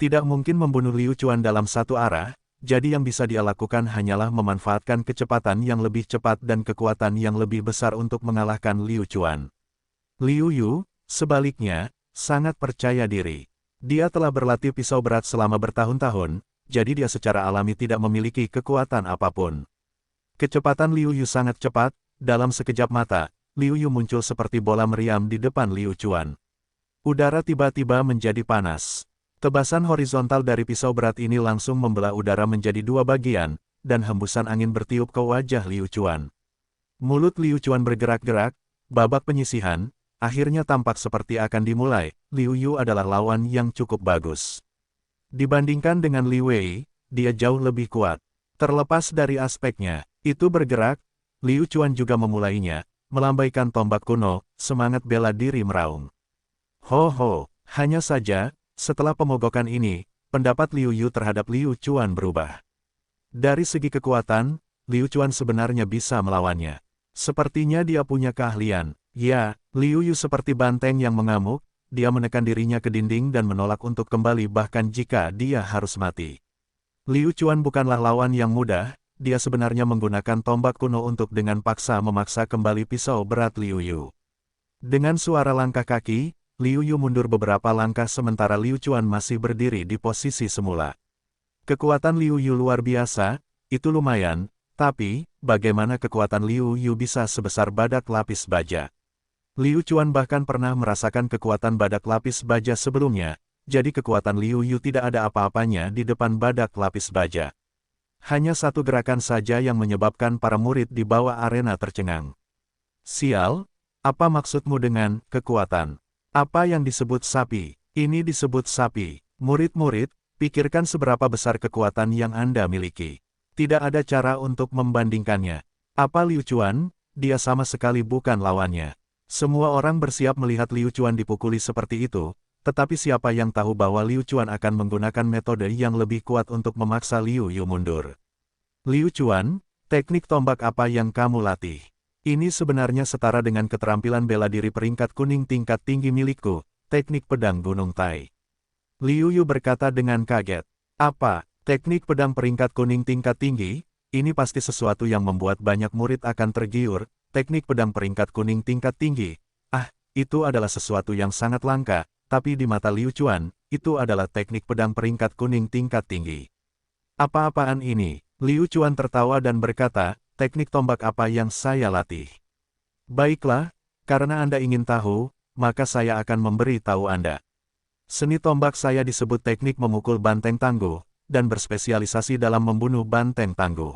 Tidak mungkin membunuh Liu Chuan dalam satu arah, jadi yang bisa dia lakukan hanyalah memanfaatkan kecepatan yang lebih cepat dan kekuatan yang lebih besar untuk mengalahkan Liu Chuan. Liu Yu, sebaliknya, sangat percaya diri. Dia telah berlatih pisau berat selama bertahun-tahun, jadi dia secara alami tidak memiliki kekuatan apapun. Kecepatan Liu Yu sangat cepat, dalam sekejap mata, Liu Yu muncul seperti bola meriam di depan Liu Chuan. Udara tiba-tiba menjadi panas. Tebasan horizontal dari pisau berat ini langsung membelah udara menjadi dua bagian, dan hembusan angin bertiup ke wajah Liu Chuan. Mulut Liu Chuan bergerak-gerak, babak penyisihan, akhirnya tampak seperti akan dimulai. Liu Yu adalah lawan yang cukup bagus. Dibandingkan dengan Li Wei, dia jauh lebih kuat. Terlepas dari aspeknya, itu bergerak, Liu Chuan juga memulainya, melambaikan tombak kuno, semangat bela diri meraung. Ho, hanya saja, setelah pemogokan ini, pendapat Liu Yu terhadap Liu Chuan berubah. Dari segi kekuatan, Liu Chuan sebenarnya bisa melawannya. Sepertinya dia punya keahlian. Ya, Liu Yu seperti banteng yang mengamuk, dia menekan dirinya ke dinding dan menolak untuk kembali bahkan jika dia harus mati. Liu Chuan bukanlah lawan yang mudah, dia sebenarnya menggunakan tombak kuno untuk dengan paksa memaksa kembali pisau berat Liu Yu. Dengan suara langkah kaki, Liu Yu mundur beberapa langkah sementara Liu Chuan masih berdiri di posisi semula. Kekuatan Liu Yu luar biasa, itu lumayan, tapi, bagaimana kekuatan Liu Yu bisa sebesar badak lapis baja? Liu Chuan bahkan pernah merasakan kekuatan badak lapis baja sebelumnya, jadi kekuatan Liu Yu tidak ada apa-apanya di depan badak lapis baja. Hanya satu gerakan saja yang menyebabkan para murid di bawah arena tercengang. Sial, apa maksudmu dengan kekuatan? Apa yang disebut sapi? Ini disebut sapi. Murid-murid, pikirkan seberapa besar kekuatan yang Anda miliki. Tidak ada cara untuk membandingkannya. Apa Liu Chuan? Dia sama sekali bukan lawannya. Semua orang bersiap melihat Liu Chuan dipukuli seperti itu, tetapi siapa yang tahu bahwa Liu Chuan akan menggunakan metode yang lebih kuat untuk memaksa Liu Yu mundur. Liu Chuan, teknik tombak apa yang kamu latih? Ini sebenarnya setara dengan keterampilan bela diri peringkat kuning tingkat tinggi milikku, teknik pedang Gunung Tai. Liu Yu berkata dengan kaget. Apa, teknik pedang peringkat kuning tingkat tinggi? Ini pasti sesuatu yang membuat banyak murid akan tergiur, teknik pedang peringkat kuning tingkat tinggi. Ah, itu adalah sesuatu yang sangat langka, tapi di mata Liu Chuan, itu adalah teknik pedang peringkat kuning tingkat tinggi. Apa-apaan ini? Liu Chuan tertawa dan berkata, teknik tombak apa yang saya latih? Baiklah, karena Anda ingin tahu, maka saya akan memberi tahu Anda. Seni tombak saya disebut teknik memukul banteng tangguh, dan berspesialisasi dalam membunuh banteng tangguh.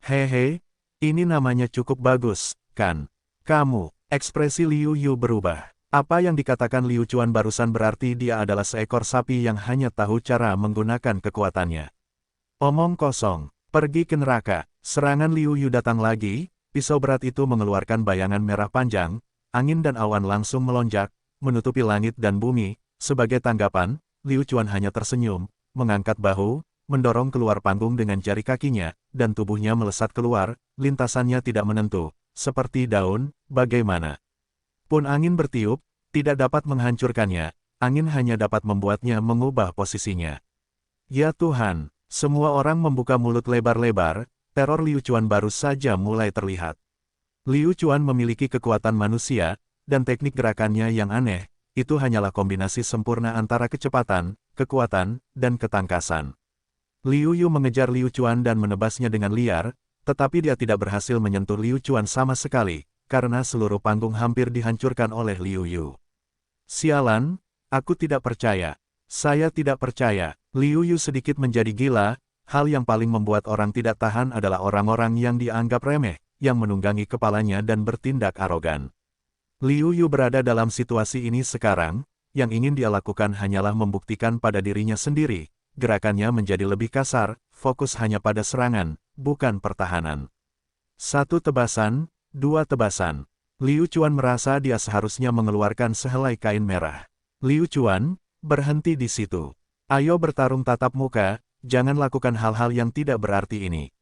Hehe, ini namanya cukup bagus, kan? Kamu, ekspresi Liu Yu berubah. Apa yang dikatakan Liu Chuan barusan berarti dia adalah seekor sapi yang hanya tahu cara menggunakan kekuatannya. Omong kosong, pergi ke neraka. Serangan Liu Yu datang lagi, pisau berat itu mengeluarkan bayangan merah panjang, angin dan awan langsung melonjak, menutupi langit dan bumi. Sebagai tanggapan, Liu Chuan hanya tersenyum, mengangkat bahu, mendorong keluar panggung dengan jari kakinya, dan tubuhnya melesat keluar, lintasannya tidak menentu, seperti daun, bagaimana pun angin bertiup, tidak dapat menghancurkannya, angin hanya dapat membuatnya mengubah posisinya. Ya Tuhan, semua orang membuka mulut lebar-lebar. Teror Liu Chuan baru saja mulai terlihat. Liu Chuan memiliki kekuatan manusia, dan teknik gerakannya yang aneh, itu hanyalah kombinasi sempurna antara kecepatan, kekuatan, dan ketangkasan. Liu Yu mengejar Liu Chuan dan menebasnya dengan liar, tetapi dia tidak berhasil menyentuh Liu Chuan sama sekali, karena seluruh panggung hampir dihancurkan oleh Liu Yu. Sialan, aku tidak percaya. Saya tidak percaya. Liu Yu sedikit menjadi gila. Hal yang paling membuat orang tidak tahan adalah orang-orang yang dianggap remeh, yang menunggangi kepalanya dan bertindak arogan. Liu Yu berada dalam situasi ini sekarang, yang ingin dia lakukan hanyalah membuktikan pada dirinya sendiri, gerakannya menjadi lebih kasar, fokus hanya pada serangan, bukan pertahanan. Satu tebasan, dua tebasan. Liu Chuan merasa dia seharusnya mengeluarkan sehelai kain merah. Liu Chuan, berhenti di situ. Ayo bertarung tatap muka. Jangan lakukan hal-hal yang tidak berarti ini.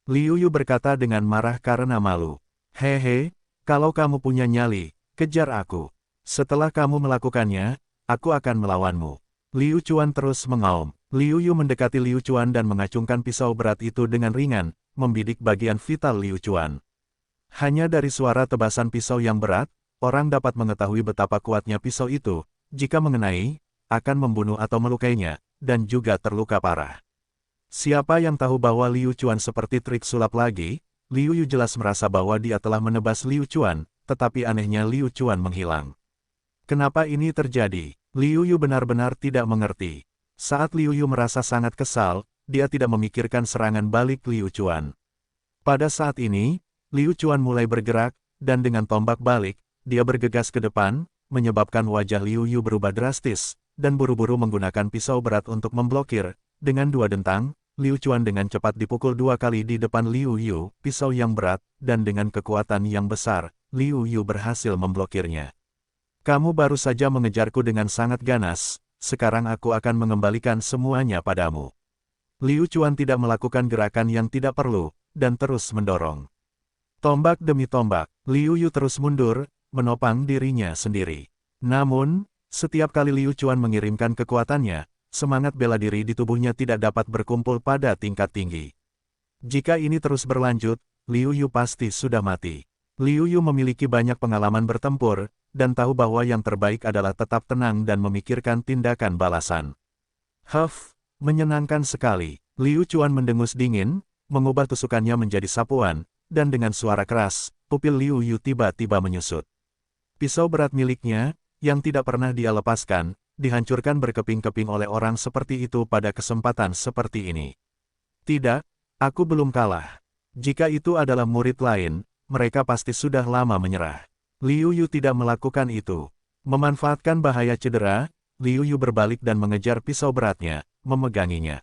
Liu Yu berkata dengan marah karena malu. Hehe, kalau kamu punya nyali, kejar aku. Setelah kamu melakukannya, aku akan melawanmu. Liu Chuan terus mengaum. Liu Yu mendekati Liu Chuan dan mengacungkan pisau berat itu dengan ringan, membidik bagian vital Liu Chuan. Hanya dari suara tebasan pisau yang berat, orang dapat mengetahui betapa kuatnya pisau itu, jika mengenai, akan membunuh atau melukainya, dan juga terluka parah. Siapa yang tahu bahwa Liu Chuan seperti trik sulap lagi? Liu Yu jelas merasa bahwa dia telah menebas Liu Chuan, tetapi anehnya Liu Chuan menghilang. Kenapa ini terjadi? Liu Yu benar-benar tidak mengerti. Saat Liu Yu merasa sangat kesal, dia tidak memikirkan serangan balik Liu Chuan. Pada saat ini, Liu Chuan mulai bergerak, dan dengan tombak balik, dia bergegas ke depan, menyebabkan wajah Liu Yu berubah drastis, dan buru-buru menggunakan pisau berat untuk memblokir. Dengan dua dentang, Liu Chuan dengan cepat dipukul dua kali di depan Liu Yu, pisau yang berat, dan dengan kekuatan yang besar, Liu Yu berhasil memblokirnya. Kamu baru saja mengejarku dengan sangat ganas, sekarang aku akan mengembalikan semuanya padamu. Liu Chuan tidak melakukan gerakan yang tidak perlu, dan terus mendorong. Tombak demi tombak, Liu Yu terus mundur, menopang dirinya sendiri. Namun, setiap kali Liu Chuan mengirimkan kekuatannya, semangat bela diri di tubuhnya tidak dapat berkumpul pada tingkat tinggi. Jika ini terus berlanjut, Liu Yu pasti sudah mati. Liu Yu memiliki banyak pengalaman bertempur, dan tahu bahwa yang terbaik adalah tetap tenang dan memikirkan tindakan balasan. Menyenangkan sekali. Liu Chuan mendengus dingin, mengubah tusukannya menjadi sapuan, dan dengan suara keras, pupil Liu Yu tiba-tiba menyusut. Pisau berat miliknya, yang tidak pernah dia lepaskan, dihancurkan berkeping-keping oleh orang seperti itu pada kesempatan seperti ini. Tidak, aku belum kalah. Jika itu adalah murid lain, mereka pasti sudah lama menyerah. Liu Yu tidak melakukan itu. Memanfaatkan bahaya cedera, Liu Yu berbalik dan mengejar pisau beratnya, memeganginya.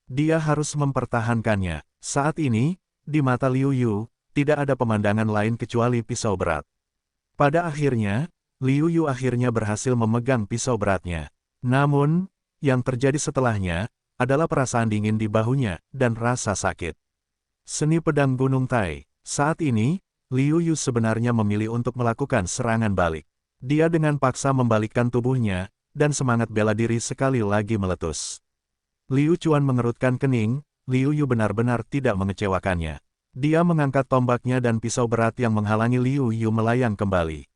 Dia harus mempertahankannya. Saat ini, di mata Liu Yu, tidak ada pemandangan lain kecuali pisau berat. Pada akhirnya, Liu Yu akhirnya berhasil memegang pisau beratnya. Namun, yang terjadi setelahnya, adalah perasaan dingin di bahunya, dan rasa sakit. Seni pedang Gunung Tai. Saat ini, Liu Yu sebenarnya memilih untuk melakukan serangan balik. Dia dengan paksa membalikkan tubuhnya, dan semangat bela diri sekali lagi meletus. Liu Chuan mengerutkan kening, Liu Yu benar-benar tidak mengecewakannya. Dia mengangkat tombaknya dan pisau berat yang menghalangi Liu Yu melayang kembali.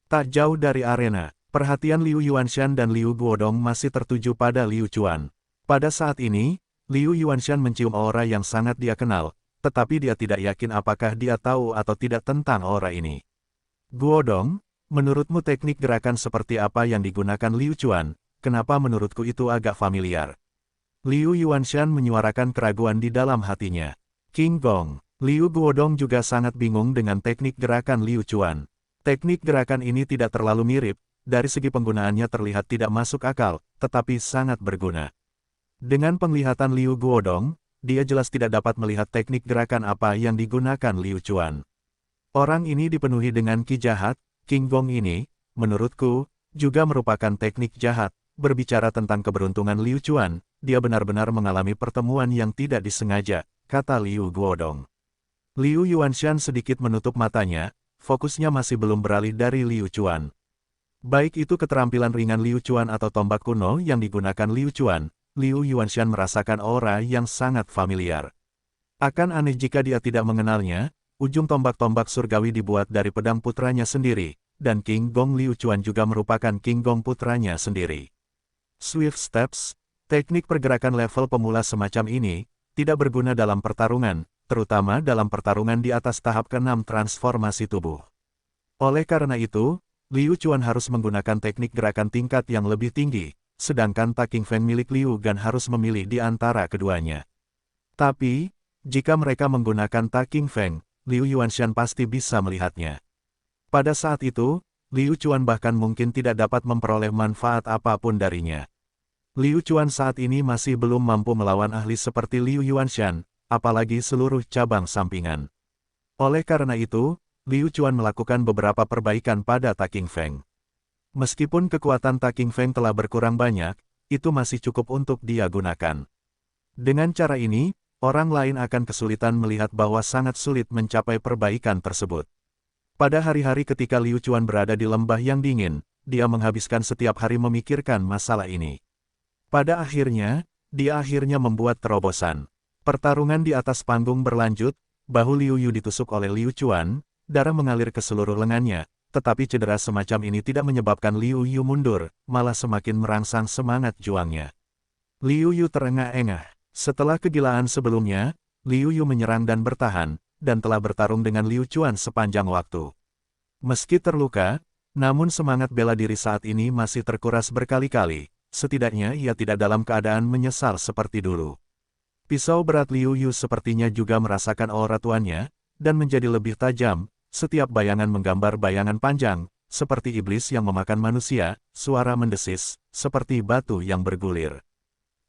Tak jauh dari arena, perhatian Liu Yuanshan dan Liu Guodong masih tertuju pada Liu Chuan. Pada saat ini, Liu Yuanshan mencium aura yang sangat dia kenal, tetapi dia tidak yakin apakah dia tahu atau tidak tentang aura ini. Guodong, menurutmu teknik gerakan seperti apa yang digunakan Liu Chuan? Kenapa menurutku itu agak familiar? Liu Yuanshan menyuarakan keraguan di dalam hatinya. King Gong. Liu Guodong juga sangat bingung dengan teknik gerakan Liu Chuan. Teknik gerakan ini tidak terlalu mirip, dari segi penggunaannya terlihat tidak masuk akal, tetapi sangat berguna. Dengan penglihatan Liu Guodong, dia jelas tidak dapat melihat teknik gerakan apa yang digunakan Liu Chuan. Orang ini dipenuhi dengan ki jahat, King Gong ini, menurutku, juga merupakan teknik jahat. Berbicara tentang keberuntungan Liu Chuan, dia benar-benar mengalami pertemuan yang tidak disengaja, kata Liu Guodong. Liu Yuanshan sedikit menutup matanya, fokusnya masih belum beralih dari Liu Chuan. Baik itu keterampilan ringan Liu Chuan atau tombak kuno yang digunakan Liu Chuan, Liu Yuanshan merasakan aura yang sangat familiar. Akan aneh jika dia tidak mengenalnya, ujung tombak-tombak surgawi dibuat dari pedang putranya sendiri, dan King Gong Liu Chuan juga merupakan King Gong putranya sendiri. Swift Steps, teknik pergerakan level pemula semacam ini, tidak berguna dalam pertarungan, terutama dalam pertarungan di atas tahap ke-6 transformasi tubuh. Oleh karena itu, Liu Chuan harus menggunakan teknik gerakan tingkat yang lebih tinggi, sedangkan Taking Feng milik Liu Gan harus memilih di antara keduanya. Tapi, jika mereka menggunakan Taking Feng, Liu Yuanshan pasti bisa melihatnya. Pada saat itu, Liu Chuan bahkan mungkin tidak dapat memperoleh manfaat apapun darinya. Liu Chuan saat ini masih belum mampu melawan ahli seperti Liu Yuanshan, apalagi seluruh cabang sampingan. Oleh karena itu, Liu Chuan melakukan beberapa perbaikan pada Taking Feng. Meskipun kekuatan Taking Feng telah berkurang banyak, itu masih cukup untuk dia gunakan. Dengan cara ini, orang lain akan kesulitan melihat bahwa sangat sulit mencapai perbaikan tersebut. Pada hari-hari ketika Liu Chuan berada di lembah yang dingin, dia menghabiskan setiap hari memikirkan masalah ini. Pada akhirnya, dia akhirnya membuat terobosan. Pertarungan di atas panggung berlanjut, bahu Liu Yu ditusuk oleh Liu Chuan, darah mengalir ke seluruh lengannya, tetapi cedera semacam ini tidak menyebabkan Liu Yu mundur, malah semakin merangsang semangat juangnya. Liu Yu terengah-engah. Setelah kegilaan sebelumnya, Liu Yu menyerang dan bertahan, dan telah bertarung dengan Liu Chuan sepanjang waktu. Meski terluka, namun semangat bela diri saat ini masih terkuras berkali-kali, setidaknya ia tidak dalam keadaan menyesal seperti dulu. Pisau berat Liu Yu sepertinya juga merasakan aura tuannya, dan menjadi lebih tajam, setiap bayangan menggambar bayangan panjang, seperti iblis yang memakan manusia, suara mendesis, seperti batu yang bergulir.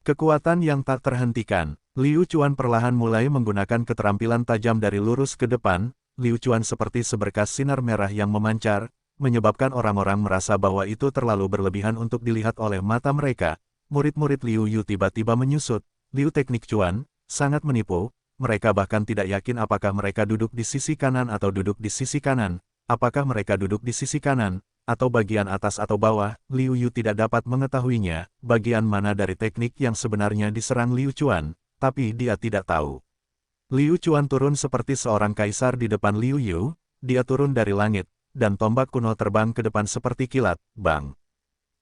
Kekuatan yang tak terhentikan. Liu Chuan perlahan mulai menggunakan keterampilan tajam dari lurus ke depan. Liu Chuan seperti seberkas sinar merah yang memancar, menyebabkan orang-orang merasa bahwa itu terlalu berlebihan untuk dilihat oleh mata mereka. Murid-murid Liu Yu tiba-tiba menyusut. Liu Teknik Chuan, sangat menipu. Mereka bahkan tidak yakin apakah mereka duduk di sisi kanan atau duduk di sisi kanan. Apakah mereka duduk di sisi kanan, atau bagian atas atau bawah, Liu Yu tidak dapat mengetahuinya, bagian mana dari teknik yang sebenarnya diserang Liu Chuan, tapi dia tidak tahu. Liu Chuan turun seperti seorang kaisar di depan Liu Yu, dia turun dari langit, dan tombak kuno terbang ke depan seperti kilat, bang.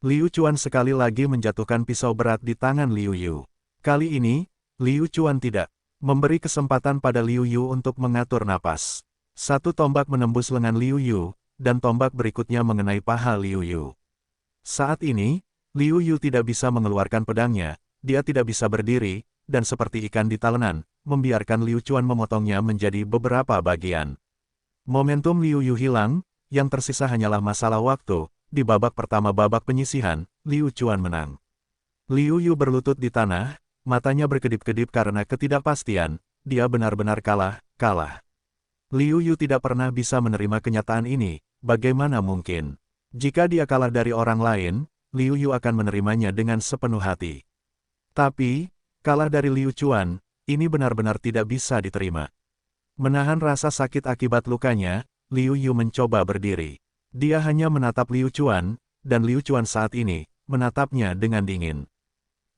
Liu Chuan sekali lagi menjatuhkan pisau berat di tangan Liu Yu. Kali ini, Liu Chuan tidak memberi kesempatan pada Liu Yu untuk mengatur napas. Satu tombak menembus lengan Liu Yu, dan tombak berikutnya mengenai paha Liu Yu. Saat ini, Liu Yu tidak bisa mengeluarkan pedangnya, dia tidak bisa berdiri, dan seperti ikan di talenan, membiarkan Liu Chuan memotongnya menjadi beberapa bagian. Momentum Liu Yu hilang, yang tersisa hanyalah masalah waktu. Di babak pertama babak penyisihan, Liu Chuan menang. Liu Yu berlutut di tanah, matanya berkedip-kedip karena ketidakpastian, dia benar-benar kalah. Liu Yu tidak pernah bisa menerima kenyataan ini, bagaimana mungkin? Jika dia kalah dari orang lain, Liu Yu akan menerimanya dengan sepenuh hati. Tapi, kalah dari Liu Chuan, ini benar-benar tidak bisa diterima. Menahan rasa sakit akibat lukanya, Liu Yu mencoba berdiri. Dia hanya menatap Liu Chuan, dan Liu Chuan saat ini, menatapnya dengan dingin.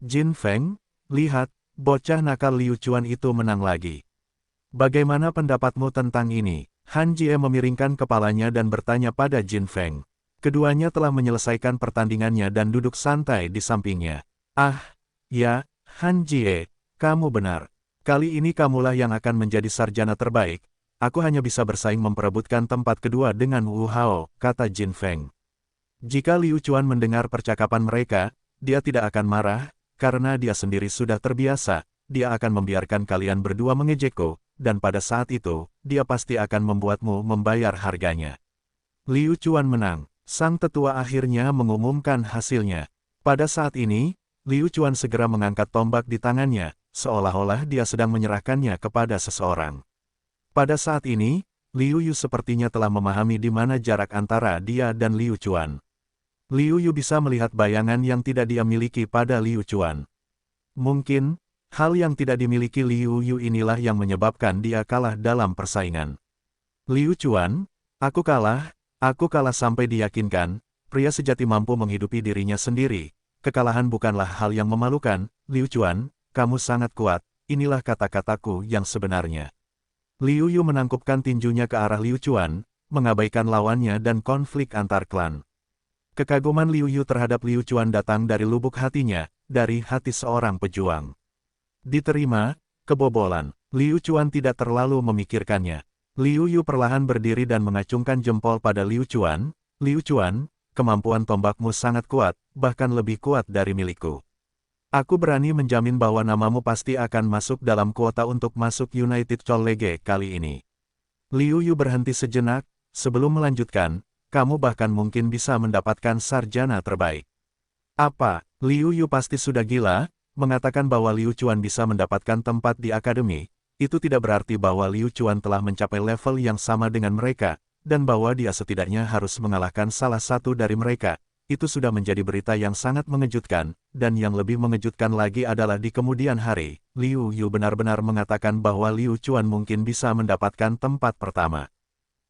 Jin Feng, lihat, bocah nakal Liu Chuan itu menang lagi. Bagaimana pendapatmu tentang ini? Han Jie memiringkan kepalanya dan bertanya pada Jin Feng. Keduanya telah menyelesaikan pertandingannya dan duduk santai di sampingnya. Ah, ya, Han Jie, kamu benar. Kali ini kamulah yang akan menjadi sarjana terbaik. Aku hanya bisa bersaing memperebutkan tempat kedua dengan Wu Hao, kata Jin Feng. Jika Liu Chuan mendengar percakapan mereka, dia tidak akan marah, karena dia sendiri sudah terbiasa, dia akan membiarkan kalian berdua mengejekku, dan pada saat itu, dia pasti akan membuatmu membayar harganya. Liu Chuan menang. Sang tetua akhirnya mengumumkan hasilnya. Pada saat ini, Liu Chuan segera mengangkat tombak di tangannya, seolah-olah dia sedang menyerahkannya kepada seseorang. Pada saat ini, Liu Yu sepertinya telah memahami di mana jarak antara dia dan Liu Chuan. Liu Yu bisa melihat bayangan yang tidak dia miliki pada Liu Chuan. Mungkin, hal yang tidak dimiliki Liu Yu inilah yang menyebabkan dia kalah dalam persaingan. Liu Chuan, aku kalah sampai diyakinkan, pria sejati mampu menghidupi dirinya sendiri. Kekalahan bukanlah hal yang memalukan, Liu Chuan, kamu sangat kuat, inilah kata-kataku yang sebenarnya. Liu Yu menangkupkan tinjunya ke arah Liu Chuan, mengabaikan lawannya dan konflik antar klan. Kekaguman Liu Yu terhadap Liu Chuan datang dari lubuk hatinya, dari hati seorang pejuang. Diterima, kebobolan. Liu Chuan tidak terlalu memikirkannya. Liu Yu perlahan berdiri dan mengacungkan jempol pada Liu Chuan. Liu Chuan, kemampuan tombakmu sangat kuat, bahkan lebih kuat dari milikku. Aku berani menjamin bahwa namamu pasti akan masuk dalam kuota untuk masuk United College kali ini. Liu Yu berhenti sejenak, sebelum melanjutkan, kamu bahkan mungkin bisa mendapatkan sarjana terbaik. Apa, Liu Yu pasti sudah gila, mengatakan bahwa Liu Chuan bisa mendapatkan tempat di akademi, itu tidak berarti bahwa Liu Chuan telah mencapai level yang sama dengan mereka, dan bahwa dia setidaknya harus mengalahkan salah satu dari mereka. Itu sudah menjadi berita yang sangat mengejutkan, dan yang lebih mengejutkan lagi adalah di kemudian hari, Liu Yu benar-benar mengatakan bahwa Liu Chuan mungkin bisa mendapatkan tempat pertama.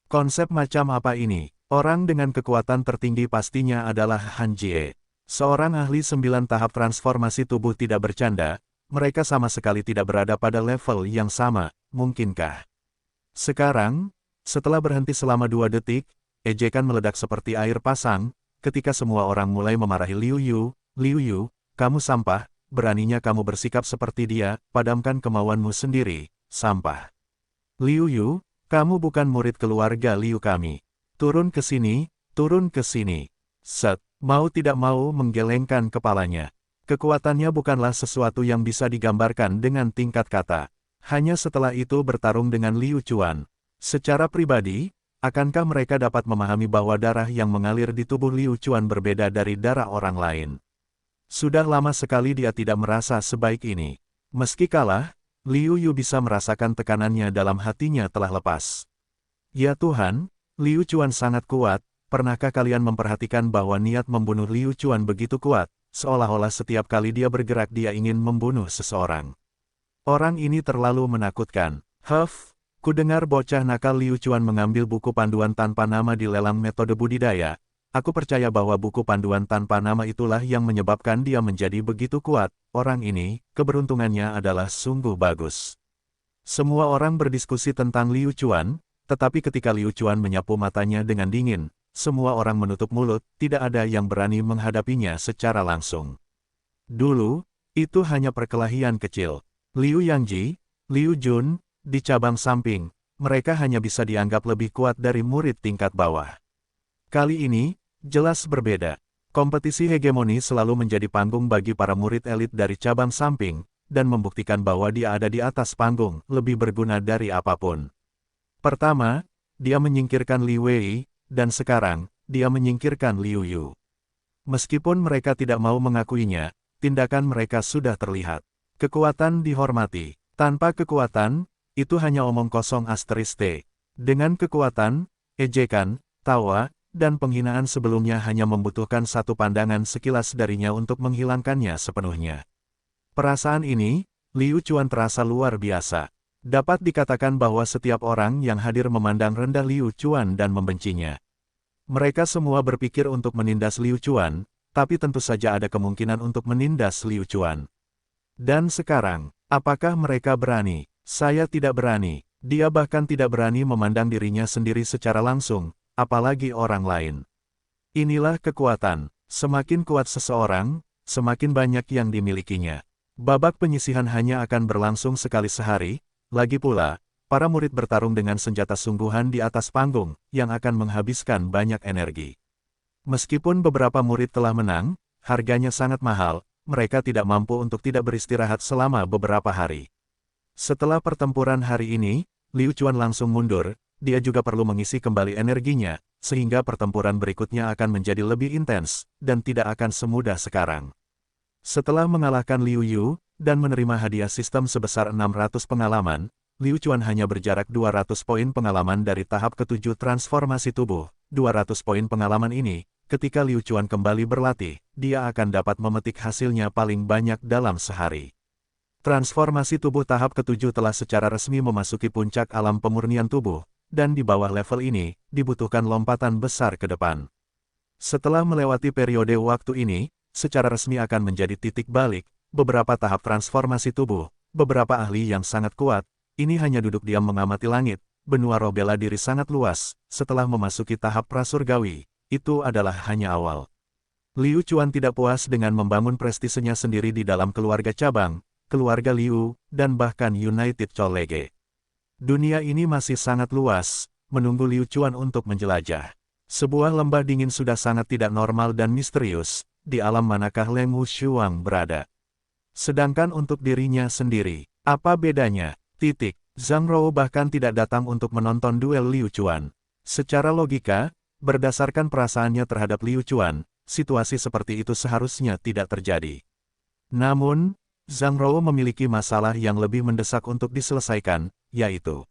Konsep macam apa ini? Orang dengan kekuatan tertinggi pastinya adalah Han Jie. Seorang ahli 9 tahap transformasi tubuh tidak bercanda, mereka sama sekali tidak berada pada level yang sama, mungkinkah? Sekarang, setelah berhenti selama 2 detik, ejekan meledak seperti air pasang. Ketika semua orang mulai memarahi Liu Yu, kamu sampah, beraninya kamu bersikap seperti dia, padamkan kemauanmu sendiri, sampah. Liu Yu, kamu bukan murid keluarga Liu kami. Turun ke sini, turun ke sini. Set, mau tidak mau menggelengkan kepalanya. Kekuatannya bukanlah sesuatu yang bisa digambarkan dengan tingkat kata. Hanya setelah itu bertarung dengan Liu Chuan. Secara pribadi, akankah mereka dapat memahami bahwa darah yang mengalir di tubuh Liu Chuan berbeda dari darah orang lain? Sudah lama sekali dia tidak merasa sebaik ini. Meski kalah, Liu Yu bisa merasakan tekanannya dalam hatinya telah lepas. Ya Tuhan, Liu Chuan sangat kuat, pernahkah kalian memperhatikan bahwa niat membunuh Liu Chuan begitu kuat, seolah-olah setiap kali dia bergerak dia ingin membunuh seseorang. Orang ini terlalu menakutkan. Ku dengar bocah nakal Liu Chuan mengambil buku panduan tanpa nama di lelang metode budidaya. Aku percaya bahwa buku panduan tanpa nama itulah yang menyebabkan dia menjadi begitu kuat. Orang ini, keberuntungannya adalah sungguh bagus. Semua orang berdiskusi tentang Liu Chuan, tetapi ketika Liu Chuan menyapu matanya dengan dingin, semua orang menutup mulut, tidak ada yang berani menghadapinya secara langsung. Dulu, Itu hanya perkelahian kecil. Liu Yangji, Liu Jun, di cabang samping, mereka hanya bisa dianggap lebih kuat dari murid tingkat bawah. Kali ini, jelas berbeda. Kompetisi hegemoni selalu menjadi panggung bagi para murid elit dari cabang samping, dan membuktikan bahwa dia ada di atas panggung, lebih berguna dari apapun. Pertama, dia menyingkirkan Li Wei, dan sekarang, dia menyingkirkan Liu Yu. Meskipun mereka tidak mau mengakuinya, tindakan mereka sudah terlihat. Kekuatan dihormati. Tanpa kekuatan, itu hanya omong kosong *T. Dengan kekuatan, ejekan, tawa, dan penghinaan sebelumnya hanya membutuhkan satu pandangan sekilas darinya untuk menghilangkannya sepenuhnya. Perasaan ini, Liu Chuan terasa luar biasa. Dapat dikatakan bahwa setiap orang yang hadir memandang rendah Liu Chuan dan membencinya. Mereka semua berpikir untuk menindas Liu Chuan, tapi tentu saja ada kemungkinan untuk menindas Liu Chuan. Dan sekarang, apakah mereka berani? Saya tidak berani. Dia bahkan tidak berani memandang dirinya sendiri secara langsung, apalagi orang lain. Inilah kekuatan. Semakin kuat seseorang, semakin banyak yang dimilikinya. Babak penyisihan hanya akan berlangsung sekali sehari, lagi pula, para murid bertarung dengan senjata sungguhan di atas panggung, yang akan menghabiskan banyak energi. Meskipun beberapa murid telah menang, harganya sangat mahal, mereka tidak mampu untuk tidak beristirahat selama beberapa hari. Setelah pertempuran hari ini, Liu Chuan langsung mundur, dia juga perlu mengisi kembali energinya, sehingga pertempuran berikutnya akan menjadi lebih intens, dan tidak akan semudah sekarang. Setelah mengalahkan Liu Yu, dan menerima hadiah sistem sebesar 600 pengalaman, Liu Chuan hanya berjarak 200 poin pengalaman dari tahap ke-7 transformasi tubuh. 200 poin pengalaman ini, ketika Liu Chuan kembali berlatih, dia akan dapat memetik hasilnya paling banyak dalam sehari. Transformasi tubuh tahap ke-7 telah secara resmi memasuki puncak alam pemurnian tubuh, dan di bawah level ini, dibutuhkan lompatan besar ke depan. Setelah melewati periode waktu ini, secara resmi akan menjadi titik balik, beberapa tahap transformasi tubuh, beberapa ahli yang sangat kuat, ini hanya duduk diam mengamati langit, benua roh bela diri sangat luas, setelah memasuki tahap prasurgawi, itu adalah hanya awal. Liu Chuan tidak puas dengan membangun prestisenya sendiri di dalam keluarga cabang, keluarga Liu, dan bahkan United Colleague. Dunia ini masih sangat luas, menunggu Liu Chuan untuk menjelajah. Sebuah lembah dingin sudah sangat tidak normal dan misterius, di alam manakah Leng Wushuang berada. Sedangkan untuk dirinya sendiri, apa bedanya? Zhang Rou bahkan tidak datang untuk menonton duel Liu Chuan. Secara logika, berdasarkan perasaannya terhadap Liu Chuan, situasi seperti itu seharusnya tidak terjadi. Namun, Zhang Rou memiliki masalah yang lebih mendesak untuk diselesaikan, yaitu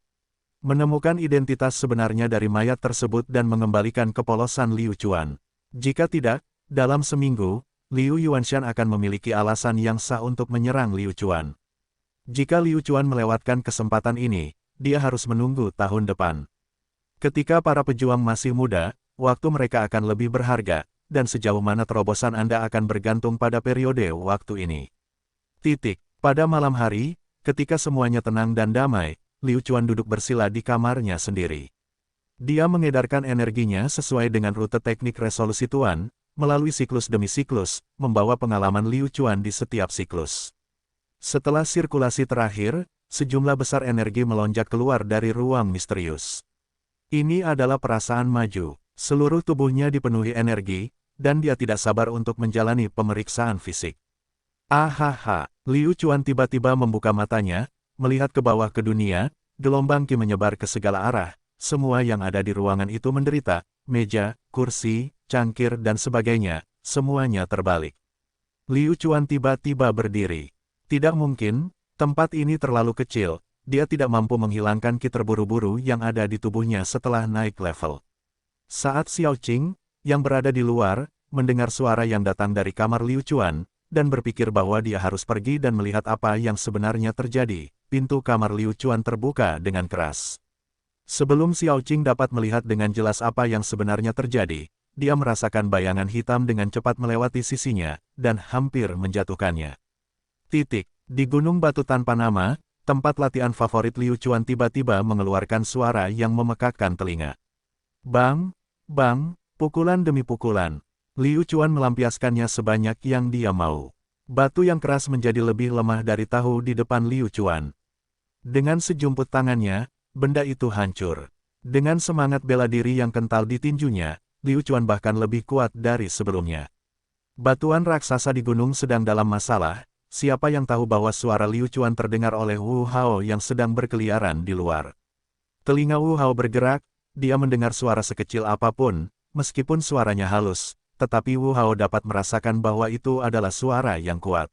menemukan identitas sebenarnya dari mayat tersebut dan mengembalikan kepolosan Liu Chuan. Jika tidak, dalam seminggu, Liu Yuanshan akan memiliki alasan yang sah untuk menyerang Liu Chuan. Jika Liu Chuan melewatkan kesempatan ini, dia harus menunggu tahun depan. Ketika para pejuang masih muda, waktu mereka akan lebih berharga, dan sejauh mana terobosan Anda akan bergantung pada periode waktu ini. Pada malam hari, ketika semuanya tenang dan damai, Liu Chuan duduk bersila di kamarnya sendiri. Dia mengedarkan energinya sesuai dengan rute teknik resolusi Tuan, melalui siklus demi siklus, membawa pengalaman Liu Chuan di setiap siklus. Setelah sirkulasi terakhir, sejumlah besar energi melonjak keluar dari ruang misterius. Ini adalah perasaan maju, seluruh tubuhnya dipenuhi energi, dan dia tidak sabar untuk menjalani pemeriksaan fisik. Ahaha, Liu Chuan tiba-tiba membuka matanya, melihat ke bawah ke dunia, gelombang Qi menyebar ke segala arah, semua yang ada di ruangan itu menderita, meja, kursi, cangkir dan sebagainya, semuanya terbalik. Liu Chuan tiba-tiba berdiri. Tidak mungkin, tempat ini terlalu kecil, dia tidak mampu menghilangkan Qi terburu-buru yang ada di tubuhnya setelah naik level. Saat Xiao Qing, yang berada di luar, mendengar suara yang datang dari kamar Liu Chuan, dan berpikir bahwa dia harus pergi dan melihat apa yang sebenarnya terjadi, pintu kamar Liu Chuan terbuka dengan keras. Sebelum Xiao Qing dapat melihat dengan jelas apa yang sebenarnya terjadi, dia merasakan bayangan hitam dengan cepat melewati sisinya, dan hampir menjatuhkannya. Di Gunung Batu Tanpa Nama, tempat latihan favorit Liu Chuan tiba-tiba mengeluarkan suara yang memekakkan telinga. Bang, bang, pukulan demi pukulan. Liu Chuan melampiaskannya sebanyak yang dia mau. Batu yang keras menjadi lebih lemah dari tahu di depan Liu Chuan. Dengan sejumput tangannya, benda itu hancur. Dengan semangat bela diri yang kental di tinjunya, Liu Chuan bahkan lebih kuat dari sebelumnya. Batuan raksasa di gunung sedang dalam masalah, siapa yang tahu bahwa suara Liu Chuan terdengar oleh Wu Hao yang sedang berkeliaran di luar. Telinga Wu Hao bergerak, dia mendengar suara sekecil apapun, meskipun suaranya halus, tetapi Wu Hao dapat merasakan bahwa itu adalah suara yang kuat.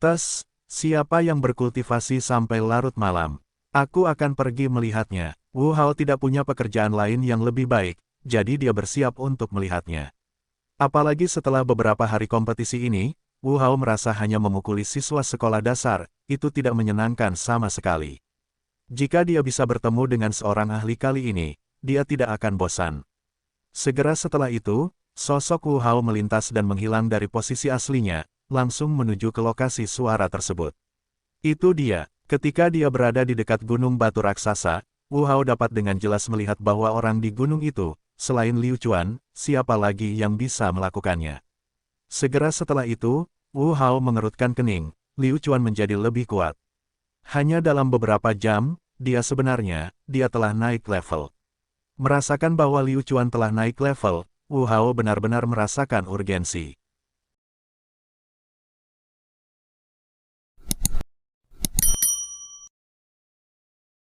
Tes, siapa yang berkultivasi sampai larut malam? Aku akan pergi melihatnya. Wu Hao tidak punya pekerjaan lain yang lebih baik, jadi dia bersiap untuk melihatnya. Apalagi setelah beberapa hari kompetisi ini, Wu Hao merasa hanya memukuli siswa sekolah dasar, itu tidak menyenangkan sama sekali. Jika dia bisa bertemu dengan seorang ahli kali ini, dia tidak akan bosan. Segera setelah itu, sosok Wu Hao melintas dan menghilang dari posisi aslinya, langsung menuju ke lokasi suara tersebut. Itu dia, ketika dia berada di dekat gunung batu raksasa, Wu Hao dapat dengan jelas melihat bahwa orang di gunung itu, selain Liu Chuan, siapa lagi yang bisa melakukannya. Segera setelah itu, Wu Hao mengerutkan kening, Liu Chuan menjadi lebih kuat. Hanya dalam beberapa jam, dia telah naik level. Merasakan bahwa Liu Chuan telah naik level, Wu Hao benar-benar merasakan urgensi.